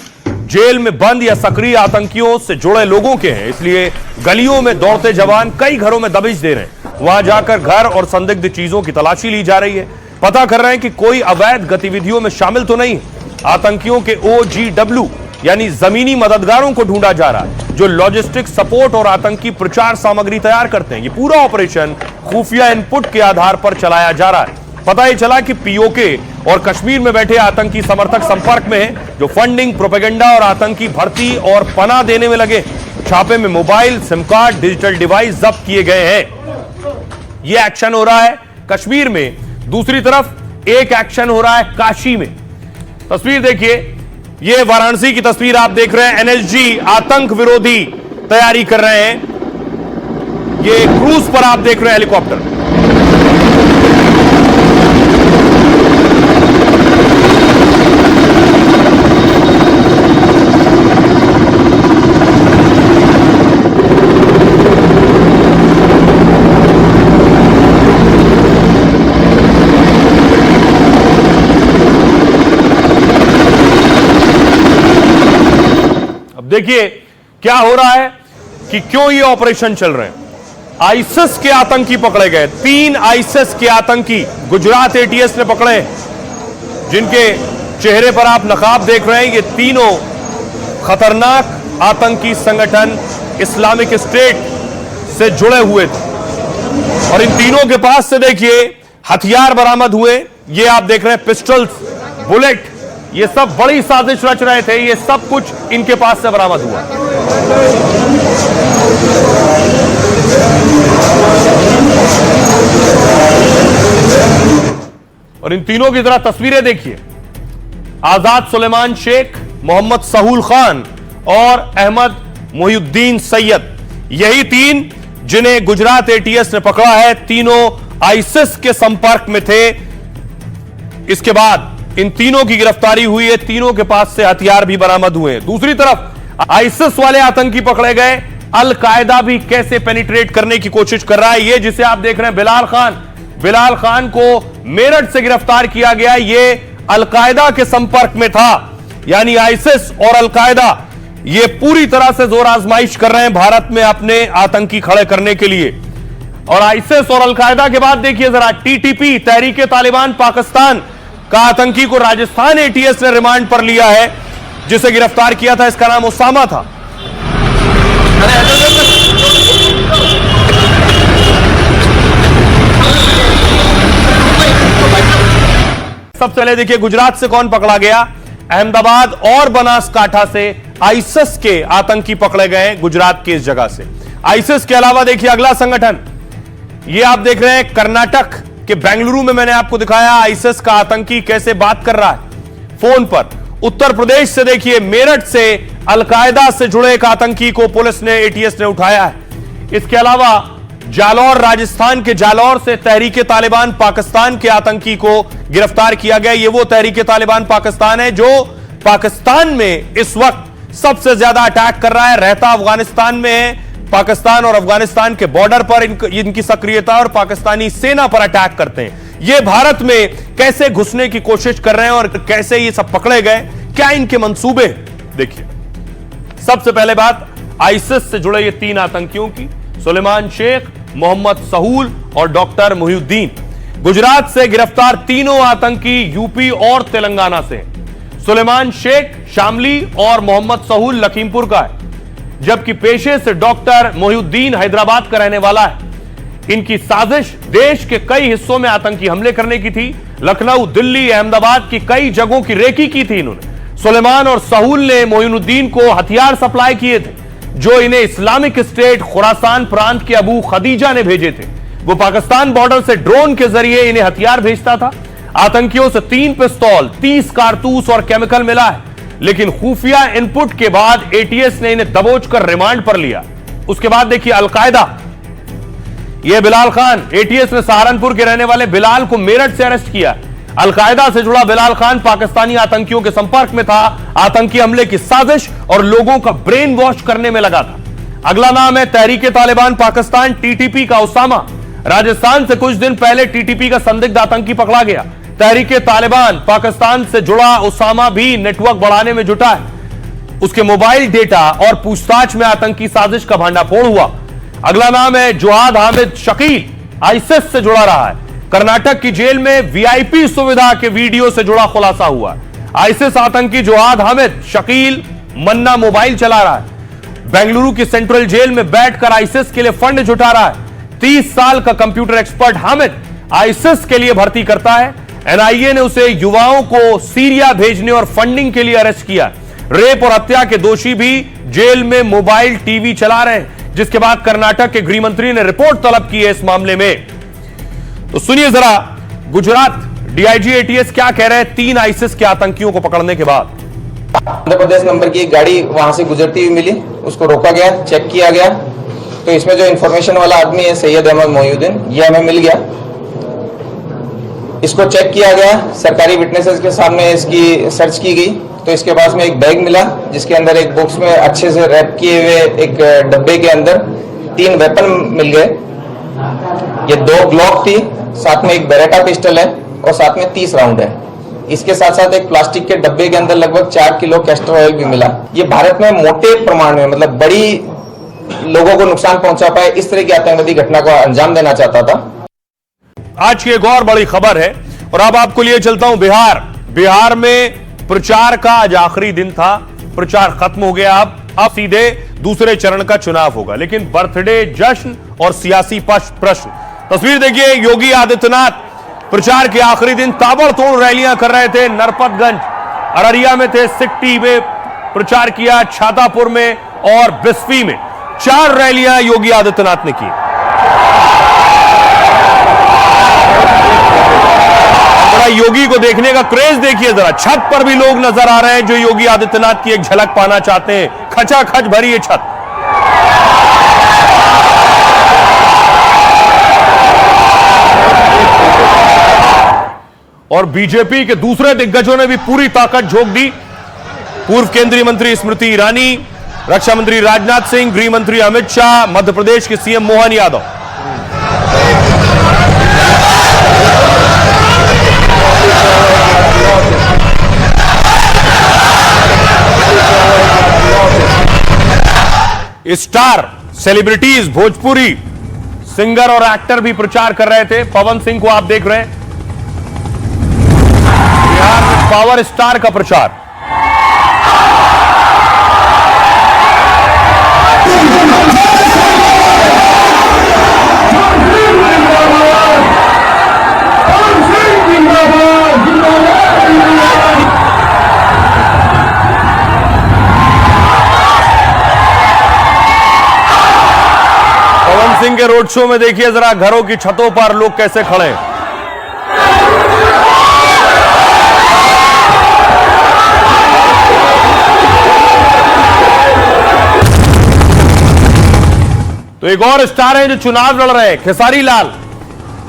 जेल में बंद या सक्रिय आतंकियों से जुड़े लोगों के हैं, इसलिए गलियों में दौड़ते जवान कई घरों में दबिश दे रहे हैं। वहां जाकर घर और संदिग्ध चीजों की तलाशी ली जा रही है। पता कर रहे हैं कि कोई अवैध गतिविधियों में शामिल तो नहीं। आतंकियों के OGW यानी जमीनी मददगारों को ढूंढा जा रहा है, जो लॉजिस्टिक सपोर्ट और आतंकी प्रचार सामग्री तैयार करते हैं। ये पूरा ऑपरेशन खुफिया इनपुट के आधार पर चलाया जा रहा है। पता ही चला कि POK और कश्मीर में बैठे आतंकी समर्थक संपर्क में हैं, जो फंडिंग, प्रोपेगेंडा और आतंकी भर्ती और पनाह देने में लगे। छापे में mobile, SIM card, digital device जब्त किए गए हैं। यह एक्शन हो रहा है कश्मीर में। दूसरी तरफ एक एक्शन हो रहा है काशी में। तस्वीर देखिए, यह वाराणसी की तस्वीर आप देख रहे हैं। NSG आतंक विरोधी तैयारी कर रहे हैं। यह क्रूज पर आप देख रहे हैं हेलीकॉप्टर। देखिए क्या हो रहा है कि क्यों ये ऑपरेशन चल रहे हैं। आईसिस के आतंकी पकड़े गए। 3 आईसिस के आतंकी गुजरात ATS ने पकड़े, जिनके चेहरे पर आप नकाब देख रहे हैं। ये तीनों खतरनाक आतंकी संगठन इस्लामिक स्टेट से जुड़े हुए थे और इन तीनों के पास से देखिए हथियार बरामद हुए। ये आप देख रहे हैं पिस्टल्स, बुलेट, ये सब बड़ी साजिश रच रहे थे। ये सब कुछ इनके पास से बरामद हुआ। और इन तीनों की तरह तस्वीरें देखिए। आजाद सुलेमान शेख, मोहम्मद सहूल खान और अहमद मोहिउद्दीन सैयद, यही 3 जिन्हें गुजरात ATS ने पकड़ा है। तीनों आईसिस के संपर्क में थे। इसके बाद इन तीनों की गिरफ्तारी हुई है। तीनों के पास से हथियार भी बरामद हुए हैं। दूसरी तरफ आईसिस वाले आतंकी पकड़े गए। अल कायदा भी कैसे पेनिट्रेट करने की कोशिश कर रहा है। ये जिसे आप देख रहे हैं बिलाल खान, बिलाल खान को मेरठ से गिरफ्तार किया गया। ये अल कायदा के संपर्क में था, यानी आईसिस और अल कायदा ये पूरी तरह से जोर आजमाइश कर रहे हैं भारत में अपने आतंकी खड़े करने के लिए। और आईसिस और अल कायदा के बाद देखिए जरा TTP, तहरीक तालिबान पाकिस्तान का आतंकी को राजस्थान ATS ने रिमांड पर लिया है, जिसे गिरफ्तार किया था। इसका नाम उसामा था। सबसे पहले देखिए गुजरात से कौन पकड़ा गया। अहमदाबाद और बनासकांठा से आईसिस के आतंकी पकड़े गए गुजरात की इस जगह से। आईसिस के अलावा देखिए अगला संगठन, ये आप देख रहे हैं कर्नाटक कि बेंगलुरु में मैंने आपको दिखाया आईसिस का आतंकी कैसे बात कर रहा है फोन पर। उत्तर प्रदेश से देखिए मेरठ से अल कायदा से जुड़े एक आतंकी को पुलिस ने ATS ने उठाया है। इसके अलावा जालौर, राजस्थान के जालौर से तहरीक तालिबान पाकिस्तान के आतंकी को गिरफ्तार किया गया। ये वो तहरीक तालिबान पाकिस्तान है जो पाकिस्तान में इस वक्त सबसे ज्यादा अटैक कर रहा है। रहता अफगानिस्तान में है। पाकिस्तान और अफगानिस्तान के बॉर्डर पर इनकी सक्रियता और पाकिस्तानी सेना पर अटैक करते हैं। ये भारत में कैसे घुसने की कोशिश कर रहे हैं और कैसे ये सब पकड़े गए, क्या इनके मंसूबे, देखिए। सबसे पहले बात आईसिस से जुड़े ये 3 आतंकियों की, सुलेमान शेख, मोहम्मद सहूल और डॉक्टर मोहिउद्दीन। गुजरात से गिरफ्तार तीनों आतंकी यूपी और तेलंगाना से। सुलेमान शेख शामली और मोहम्मद सहूल लखीमपुर का है, जबकि पेशे से डॉक्टर मोहिउद्दीन हैदराबाद का रहने वाला है। इनकी साजिश देश के कई हिस्सों में आतंकी हमले करने की थी। लखनऊ, दिल्ली, अहमदाबाद की कई जगहों की रेकी की थी इन्होंने। सुलेमान और सहूल ने मोइनुद्दीन को हथियार सप्लाई किए थे, जो इन्हें इस्लामिक स्टेट खुरासान प्रांत के अबू खदीजा ने भेजे थे। वो पाकिस्तान बॉर्डर से ड्रोन के जरिए इन्हें हथियार भेजता था। आतंकियों से 3 पिस्तौल, 30 कारतूस और केमिकल मिला है, लेकिन खुफिया इनपुट के बाद ATS ने इन्हें दबोचकर रिमांड पर लिया। उसके बाद देखिए अलकायदा, यह बिलाल खान, ATS ने सहारनपुर के रहने वाले बिलाल को मेरठ से अरेस्ट किया। अलकायदा से जुड़ा बिलाल खान पाकिस्तानी आतंकियों के संपर्क में था, आतंकी हमले की साजिश और लोगों का ब्रेन वॉश करने में लगा था। अगला नाम है तहरीके तालिबान पाकिस्तान टीटीपी का उसामा। राजस्थान से कुछ दिन पहले टीटीपी का संदिग्ध आतंकी पकड़ा गया। तहरीके तालिबान पाकिस्तान से जुड़ा उसामा भी नेटवर्क बढ़ाने में जुटा है। उसके मोबाइल डेटा और पूछताछ में आतंकी साजिश का भांडाफोड़ हुआ। अगला नाम है जुहाद हामिद शकील, आईसिस से जुड़ा रहा है। कर्नाटक की जेल में वीआईपी सुविधा के वीडियो से जुड़ा खुलासा हुआ। आईसिस आतंकी जुहाद हामिद शकील मन्ना मोबाइल चला रहा है। बेंगलुरु की सेंट्रल जेल में बैठकर आईसिस के लिए फंड जुटा रहा है। 30 साल का कंप्यूटर एक्सपर्ट हामिद आईसिस के लिए भर्ती करता है। एनआईए ने उसे युवाओं को सीरिया भेजने और फंडिंग के लिए अरेस्ट किया। रेप और हत्या के दोषी भी जेल में मोबाइल टीवी चला रहे हैं, जिसके बाद कर्नाटक के गृह मंत्री ने रिपोर्ट तलब की है इस मामले में। तो सुनिए जरा गुजरात डीआईजी एटीएस क्या कह रहे हैं 3 आईसिस के आतंकियों को पकड़ने के बाद। आंध्र प्रदेश नंबर की एक गाड़ी वहां से गुजरती हुई मिली, उसको रोका गया, चेक किया गया, तो इसमें जो इन्फॉर्मेशन वाला आदमी है सैयद अहमद मोहिउद्दीन, ये हमें मिल गया। इसको चेक किया गया, सरकारी विटनेसेस के सामने इसकी सर्च की गई, तो इसके पास में एक बैग मिला जिसके अंदर एक बॉक्स में अच्छे से रैप किए हुए एक डब्बे के अंदर 3 वेपन मिल गए। ये 2 ग्लॉक थी, साथ में एक बेरेटा पिस्टल है और साथ में 30 राउंड है। इसके साथ साथ एक प्लास्टिक के डब्बे के अंदर लगभग 4 किलो कैस्टर ऑयल भी मिला। ये भारत में मोटे प्रमाण में मतलब बड़ी लोगों को नुकसान पहुंचा पाए इस तरह की आतंकवादी घटना को अंजाम देना चाहता था। आज की एक और बड़ी खबर है और अब आपको लिए चलता हूं बिहार। बिहार में प्रचार का आज आखिरी दिन था, प्रचार खत्म हो गया। अब सीधे दूसरे चरण का चुनाव होगा, लेकिन बर्थडे जश्न और सियासी प्रश्न। तस्वीर देखिए, योगी आदित्यनाथ प्रचार के आखिरी दिन ताबड़तोड़ रैलियां कर रहे थे। नरपतगंज, अररिया में थे, सिकटी में प्रचार किया, छातापुर में और बिस्फी में 4 रैलियां योगी आदित्यनाथ ने की। योगी को देखने का क्रेज देखिए जरा, छत पर भी लोग नजर आ रहे हैं जो योगी आदित्यनाथ की एक झलक पाना चाहते हैं। खचाखच भरी है छत। और बीजेपी के दूसरे दिग्गजों ने भी पूरी ताकत झोंक दी। पूर्व केंद्रीय मंत्री स्मृति ईरानी, रक्षा मंत्री राजनाथ सिंह, गृह मंत्री अमित शाह, मध्य प्रदेश के CM Mohan Yadav. Star celebrities, Bhojpuri singer और एक्टर भी प्रचार कर रहे थे। पवन सिंह को आप देख रहे हैं, बिहार में पावर स्टार का प्रचार। सिंह के रोड शो में देखिए जरा घरों की छतों पर लोग कैसे खड़े हैं। तो एक और स्टार है जो चुनाव लड़ रहे हैं, खेसारी लाल,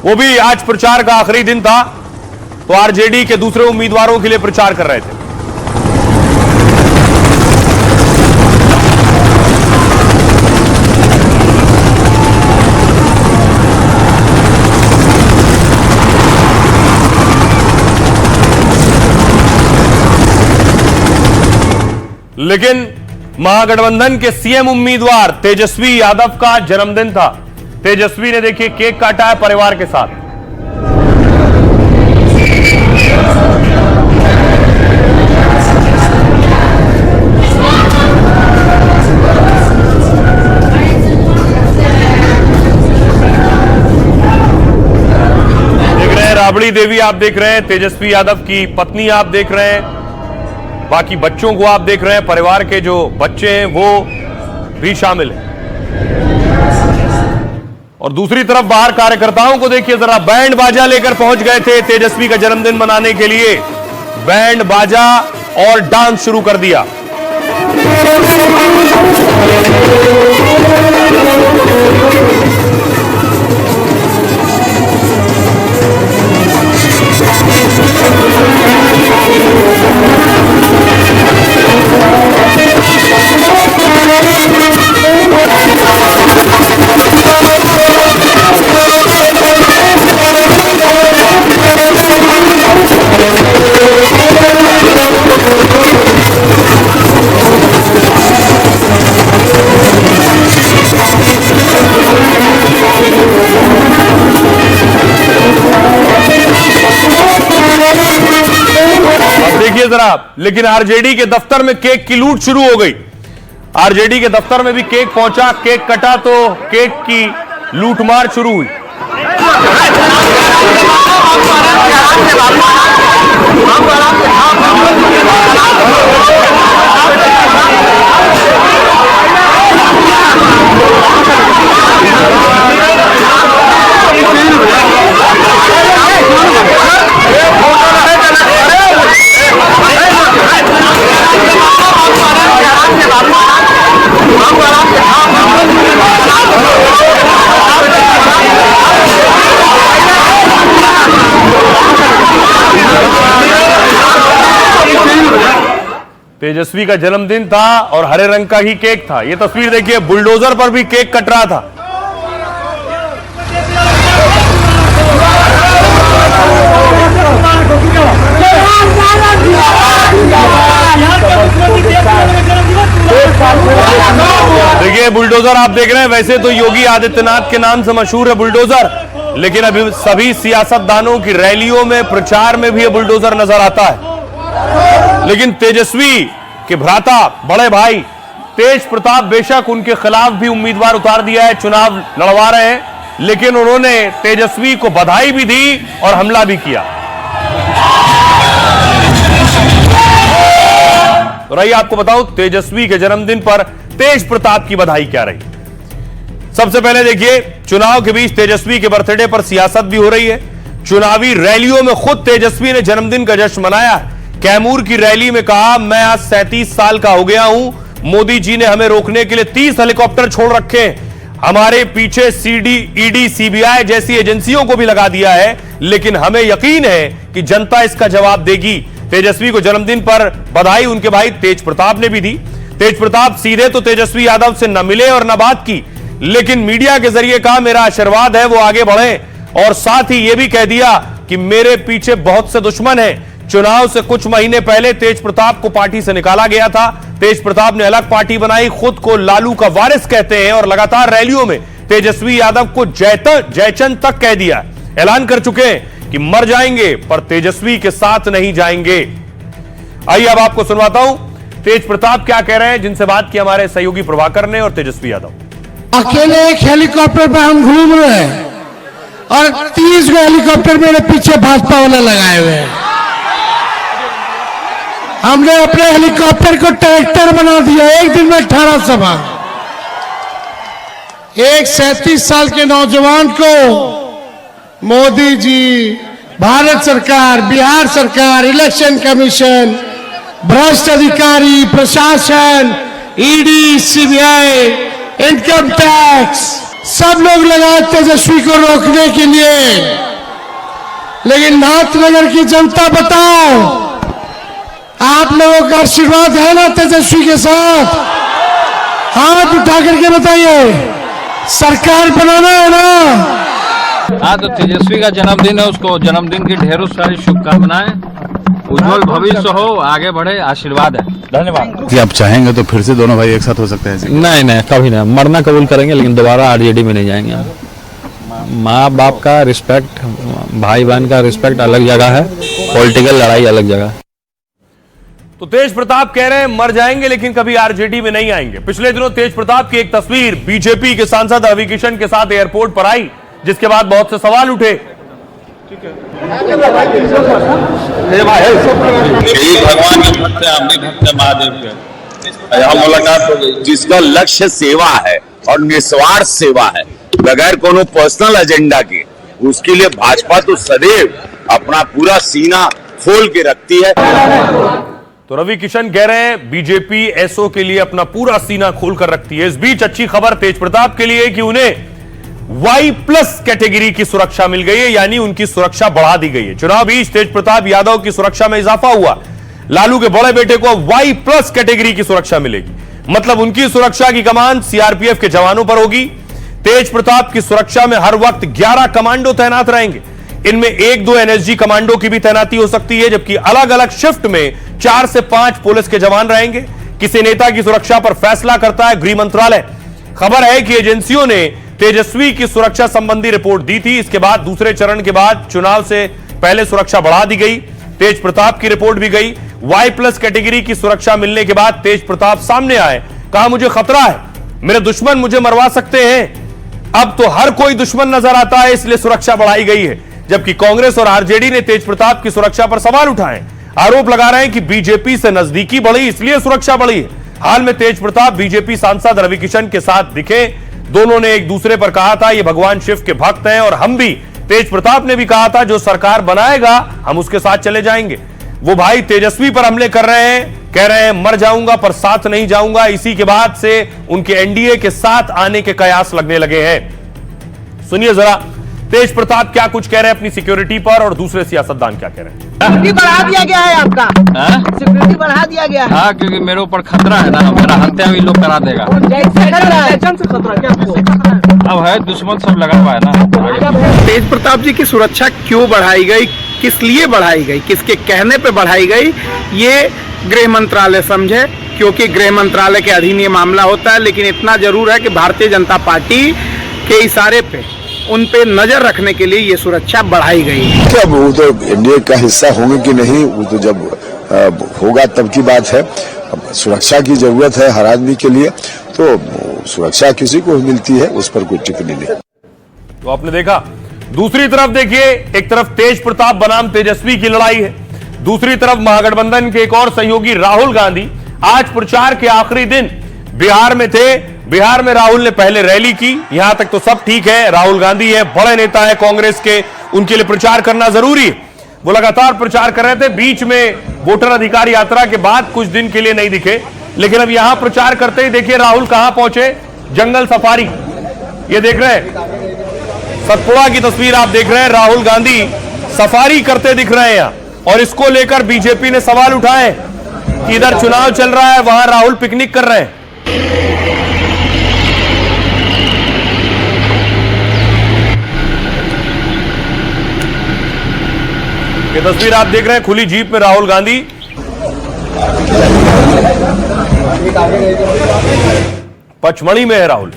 वो भी आज प्रचार का आखिरी दिन था तो आरजेडी के दूसरे उम्मीदवारों के लिए प्रचार कर रहे थे। लेकिन महागठबंधन के सीएम उम्मीदवार तेजस्वी यादव का जन्मदिन था। तेजस्वी ने देखिए केक काटा है परिवार के साथ। देख रहे हैं राबड़ी देवी, आप देख रहे हैं तेजस्वी यादव की पत्नी, आप देख रहे हैं बाकी बच्चों को, आप देख रहे हैं परिवार के जो बच्चे हैं वो भी शामिल हैं। और दूसरी तरफ बाहर कार्यकर्ताओं को देखिए जरा, बैंड बाजा लेकर पहुंच गए थे तेजस्वी का जन्मदिन मनाने के लिए। बैंड बाजा और डांस शुरू कर दिया। जरा, लेकिन आरजेडी के दफ्तर में केक की लूट शुरू हो गई। आरजेडी के दफ्तर में भी केक पहुंचा, केक कटा तो केक की लूटमार शुरू हुई। तेजस्वी का जन्मदिन था और हरे रंग का ही केक था। यह तस्वीर देखिए, बुलडोजर पर भी केक कट रहा था। देखिए बुलडोजर आप देख रहे हैं, वैसे तो योगी आदित्यनाथ के नाम से मशहूर है बुलडोजर, लेकिन अभी सभी सियासतदानों की रैलियों में, प्रचार में भी यह बुलडोजर नजर आता है। लेकिन तेजस्वी के भ्राता, बड़े भाई तेज प्रताप बेशक उनके खिलाफ भी उम्मीदवार उतार दिया है, चुनाव लड़वा रहे हैं, लेकिन उन्होंने तेजस्वी को बधाई भी दी और हमला भी किया। तो रही आपको बताऊं, तेजस्वी के जन्मदिन पर तेज प्रताप की बधाई क्या रही। सबसे पहले देखिए, चुनाव के बीच तेजस्वी के बर्थडे पर सियासत भी हो रही है। चुनावी रैलियों में खुद तेजस्वी ने जन्मदिन का जश्न मनाया। कैमूर की रैली में कहा, मैं आज 37 साल का हो गया हूं, मोदी जी ने हमें रोकने के लिए 30 हेलीकॉप्टर छोड़ रखे, हमारे पीछे सीडी, ईडी, सीबीआई जैसी एजेंसियों को भी लगा दिया है, लेकिन हमें यकीन है कि जनता इसका जवाब देगी। तेजस्वी को जन्मदिन पर बधाई उनके भाई तेज प्रताप ने भी दी। तेज प्रताप सीधे तो तेजस्वी यादव से न मिले और न बात की, लेकिन मीडिया के जरिए कहा, मेरा आशीर्वाद है वो आगे बढ़े, और साथ ही यह भी कह दिया कि मेरे पीछे बहुत से दुश्मन हैं। चुनाव से कुछ महीने पहले तेज प्रताप को पार्टी से निकाला गया था। तेज प्रताप ने अलग पार्टी बनाई, खुद को लालू का वारिस कहते हैं, और लगातार रैलियों में तेजस्वी यादव को जयचंद तक कह दिया। ऐलान कर चुके हैं कि मर जाएंगे पर तेजस्वी के साथ नहीं जाएंगे। आइए अब आपको सुनवाता हूं तेज प्रताप क्या कह रहे हैं, जिनसे बात की हमारे सहयोगी प्रभाकर ने और तेजस्वी यादव। अकेले एक हेलीकॉप्टर पर हम घूम रहे हैं और 30 हेलीकॉप्टर मेरे पीछे भाजपा वाले लगाए हुए हैं। हमने अपने हेलीकॉप्टर को ट्रैक्टर बना दिया, एक दिन में 18 सभा। एक 37 साल के नौजवान को मोदी जी, भारत सरकार, बिहार सरकार, इलेक्शन कमीशन, भ्रष्ट अधिकारी, प्रशासन, ईडी, सीबीआई, इनकम टैक्स, सब लोग लगाए तेजस्वी को रोकने के लिए। लेकिन नाथनगर की जनता बताओ, आप लोगों का आशीर्वाद है ना तेजस्वी के साथ? हाथ उठा करके बताइए, सरकार बनाना है ना? हाँ, तो तेजस्वी का जन्मदिन है, उसको जन्मदिन की ढेरों सारी शुभकामनाएं, उज्जवल भविष्य हो, आगे बढ़े, आशीर्वाद है। धन्यवाद। कि आप चाहेंगे तो फिर से दोनों भाई एक साथ हो सकते हैं? नहीं नहीं, कभी नहीं, मरना कबूल करेंगे, लेकिन दोबारा आरजेडी में नहीं जाएंगे। माँ बाप का रिस्पेक्ट, भाई बहन का रिस्पेक्ट अलग जगह है, पॉलिटिकल लड़ाई अलग जगह है। तो तेज प्रताप कह रहे हैं मर जाएंगे लेकिन कभी आरजेडी में नहीं आएंगे। पिछले दिनों तेज प्रताप की एक तस्वीर बीजेपी के सांसद रवि किशन के साथ एयरपोर्ट पर आई, जिसके बाद बहुत से सवाल उठे। भगवान के भक्त हैं, हम भी भक्त हैं महादेव के। यहाँ मुलाकात हो गई। जिसका लक्ष्य सेवा है और निस्वार्थ सेवा है, बगैर कोनो पर्सनल एजेंडा के, उसके लिए भाजपा तो सदैव अपना पूरा सीना खोल के रखती है। तो रवि किशन कह रहे हैं बीजेपी एसओ के लिए अपना पूरा सीना खोलकर रखती है। इस बीच अच्छी खबर तेज प्रताप के लिए कि उन्हें Y+ कैटेगरी की सुरक्षा मिल गई है, यानी उनकी सुरक्षा बढ़ा दी गई है। चुनाव बीच तेज प्रताप यादव की सुरक्षा में इजाफा हुआ। लालू के बड़े बेटे को Y+ कैटेगरी की सुरक्षा मिलेगी, मतलब उनकी सुरक्षा की कमान सीआरपीएफ के जवानों पर होगी। तेज प्रताप की सुरक्षा में हर वक्त 11 कमांडो तैनात रहेंगे। इनमें 1-2 एनएसजी कमांडो की भी तैनाती हो सकती है, जबकि अलग अलग शिफ्ट में 4 से 5 पुलिस के जवान रहेंगे। किसी नेता की सुरक्षा पर फैसला करता है गृह मंत्रालय। खबर है कि एजेंसियों ने तेजस्वी की सुरक्षा संबंधी रिपोर्ट दी थी। इसके बाद दूसरे चरण के बाद चुनाव से पहले सुरक्षा बढ़ा दी गई। तेज प्रताप की रिपोर्ट भी गई। Y+ कैटेगरी की सुरक्षा मिलने के बाद तेज प्रताप सामने आए, कहा मुझे खतरा है, मेरे दुश्मन मुझे मरवा सकते हैं। अब तो हर कोई दुश्मन नजर आता है, इसलिए सुरक्षा बढ़ाई गई है। जबकि कांग्रेस और आरजेडी ने तेज प्रताप की सुरक्षा पर सवाल उठाए, आरोप लगा रहे हैं कि बीजेपी से नजदीकी बढ़ी इसलिए सुरक्षा बढ़ी है। हाल में तेज प्रताप बीजेपी सांसद रवि किशन के साथ दिखे, दोनों ने एक दूसरे पर कहा था ये भगवान शिव के भक्त हैं और हम भी। तेज प्रताप ने भी कहा था जो सरकार बनाएगा हम उसके साथ चले जाएंगे। वो भाई तेजस्वी पर हमले कर रहे हैं, कह रहे हैं मर जाऊंगा पर साथ नहीं जाऊंगा। इसी के बाद से उनके एनडीए के साथ आने के कयास लगने लगे हैं। सुनिए जरा तेज प्रताप क्या कुछ कह रहे हैं अपनी सिक्योरिटी पर और दूसरे सियासतदान क्या कह रहे हैं। सिक्योरिटी बढ़ा दिया गया है आपका, सिक्योरिटी बढ़ा दिया गया है। हाँ, क्योंकि मेरे ऊपर खतरा है ना, मेरा हत्या भी लोग करा देगा। अब है दुश्मन सब लगा हुआ है ना। तेज प्रताप जी की सुरक्षा क्यों बढ़ाई गई, किस लिए बढ़ाई गई, किसके कहने पे बढ़ाई गई, ये गृह मंत्रालय समझे, क्योंकि गृह मंत्रालय के अधीन ये मामला होता है। लेकिन इतना जरूर है कि भारतीय जनता पार्टी के इशारे पे उन पे नजर रखने के लिए ये सुरक्षा बढ़ाई गई है। अब वो तो एनडीए का हिस्सा होंगे कि नहीं, वो तो जब होगा तब की बात है। सुरक्षा की जरूरत है हर आदमी के लिए, तो सुरक्षा किसी को मिलती है, उस पर कोई टिप्पणी नहीं। तो आपने देखा, दूसरी तरफ देखिए, एक तरफ तेज प्रताप बनाम तेजस्वी की लड़ाई है, दूसरी तरफ महागठबंधन के एक और सहयोगी राहुल गांधी आज प्रचार के आखिरी दिन बिहार में थे। बिहार में राहुल ने पहले रैली की, यहां तक तो सब ठीक है, राहुल गांधी है, बड़े नेता है कांग्रेस के, उनके लिए प्रचार करना जरूरी है। वो लगातार प्रचार कर रहे थे, बीच में वोटर अधिकार यात्रा के बाद कुछ दिन के लिए नहीं दिखे, लेकिन अब यहां प्रचार करते ही देखिए राहुल कहां पहुंचे, जंगल सफारी। ये देख रहे हैं सतपुड़ा की तस्वीर, आप देख रहे हैं राहुल गांधी सफारी करते दिख रहे हैं यहां, और इसको लेकर बीजेपी ने सवाल उठाए कि इधर चुनाव चल रहा है, वहां राहुल पिकनिक कर रहे हैं। ये तस्वीर आप देख रहे हैं, खुली जीप में राहुल गांधी, पचमढ़ी में है राहुल।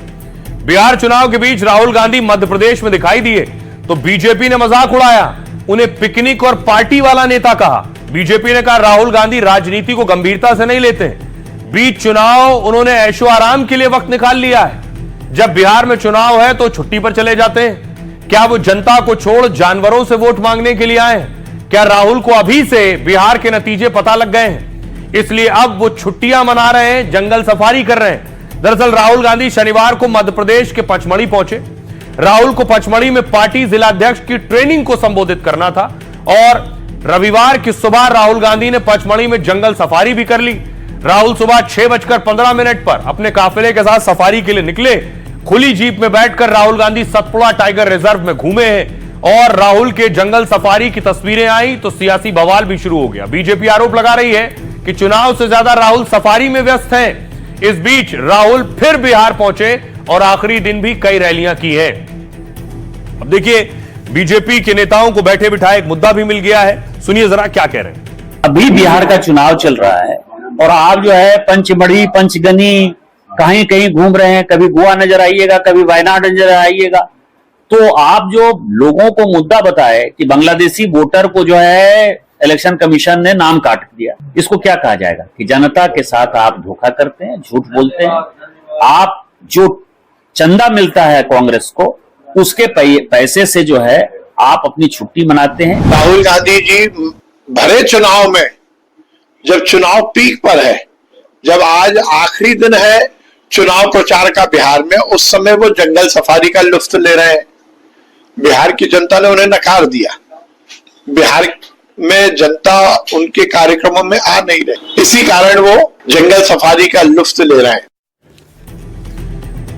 बिहार चुनाव के बीच राहुल गांधी मध्य प्रदेश में दिखाई दिए तो बीजेपी ने मजाक उड़ाया, उन्हें पिकनिक और पार्टी वाला नेता कहा। बीजेपी ने कहा राहुल गांधी राजनीति को गंभीरता से नहीं लेते हैं, बीच चुनाव उन्होंने ऐशो आराम के लिए वक्त निकाल लिया है। जब बिहार में चुनाव है तो छुट्टी पर चले जाते हैं। क्या वो जनता को छोड़ जानवरों से वोट मांगने के लिए आए हैं? क्या राहुल को अभी से बिहार के नतीजे पता लग गए हैं, इसलिए अब वो छुट्टियां मना रहे हैं, जंगल सफारी कर रहे हैं? दरअसल राहुल गांधी शनिवार को मध्य प्रदेश के पचमढ़ी पहुंचे। राहुल को पचमढ़ी में पार्टी जिलाध्यक्ष की ट्रेनिंग को संबोधित करना था और रविवार की सुबह राहुल गांधी ने पचमढ़ी में जंगल सफारी भी कर ली। राहुल सुबह 6:15 पर अपने काफिले के साथ सफारी के लिए निकले। खुली जीप में बैठकर राहुल गांधी सतपुड़ा टाइगर रिजर्व में घूमे हैं और राहुल के जंगल सफारी की तस्वीरें आई तो सियासी बवाल भी शुरू हो गया। बीजेपी आरोप लगा रही है कि चुनाव से ज्यादा राहुल सफारी में व्यस्त हैं। इस बीच राहुल फिर बिहार पहुंचे और आखिरी दिन भी कई रैलियां की हैं। अब देखिए बीजेपी के नेताओं को बैठे बिठाए एक मुद्दा भी मिल गया है, सुनिए जरा क्या कह रहे हैं। अभी बिहार का चुनाव चल रहा है और आप जो है पंचमढ़ी पंचगनी कहीं कहीं घूम रहे हैं, कभी गोवा नजर आइएगा, कभी वायनाड नजर आइएगा। तो आप जो लोगों को मुद्दा बताए कि बांग्लादेशी वोटर को जो है इलेक्शन कमीशन ने नाम काट दिया, इसको क्या कहा जाएगा कि जनता के साथ आप धोखा करते हैं, झूठ बोलते हैं। आप जो चंदा मिलता है कांग्रेस को, उसके पैसे से जो है आप अपनी छुट्टी मनाते हैं। राहुल गांधी जी भरे चुनाव में, जब चुनाव पीक पर है, जब आज आखिरी दिन है चुनाव प्रचार का बिहार में, उस समय वो जंगल सफारी का लुत्फ ले रहे हैं। बिहार की जनता ने उन्हें नकार दिया। बिहार में जनता उनके कार्यक्रमों में आ नहीं रही, इसी कारण वो जंगल सफारी का लुत्फ ले रहे हैं।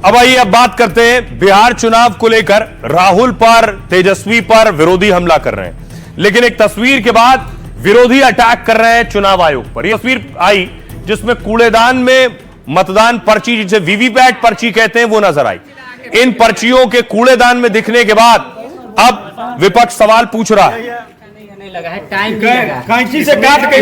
अब आइए अब बात करते हैं बिहार चुनाव को लेकर राहुल पर, तेजस्वी पर विरोधी हमला कर रहे हैं, लेकिन एक तस्वीर के बाद विरोधी अटैक कर रहे हैं चुनाव आयोग पर। यह तस्वीर आई जिसमें कूड़ेदान में मतदान पर्ची, जिसे वीवीपैट पर्ची कहते हैं, वो नजर आई। इन पर्चियों के कूड़ेदान में दिखने के बाद अब विपक्ष सवाल पूछ रहा है, कैंची से काट के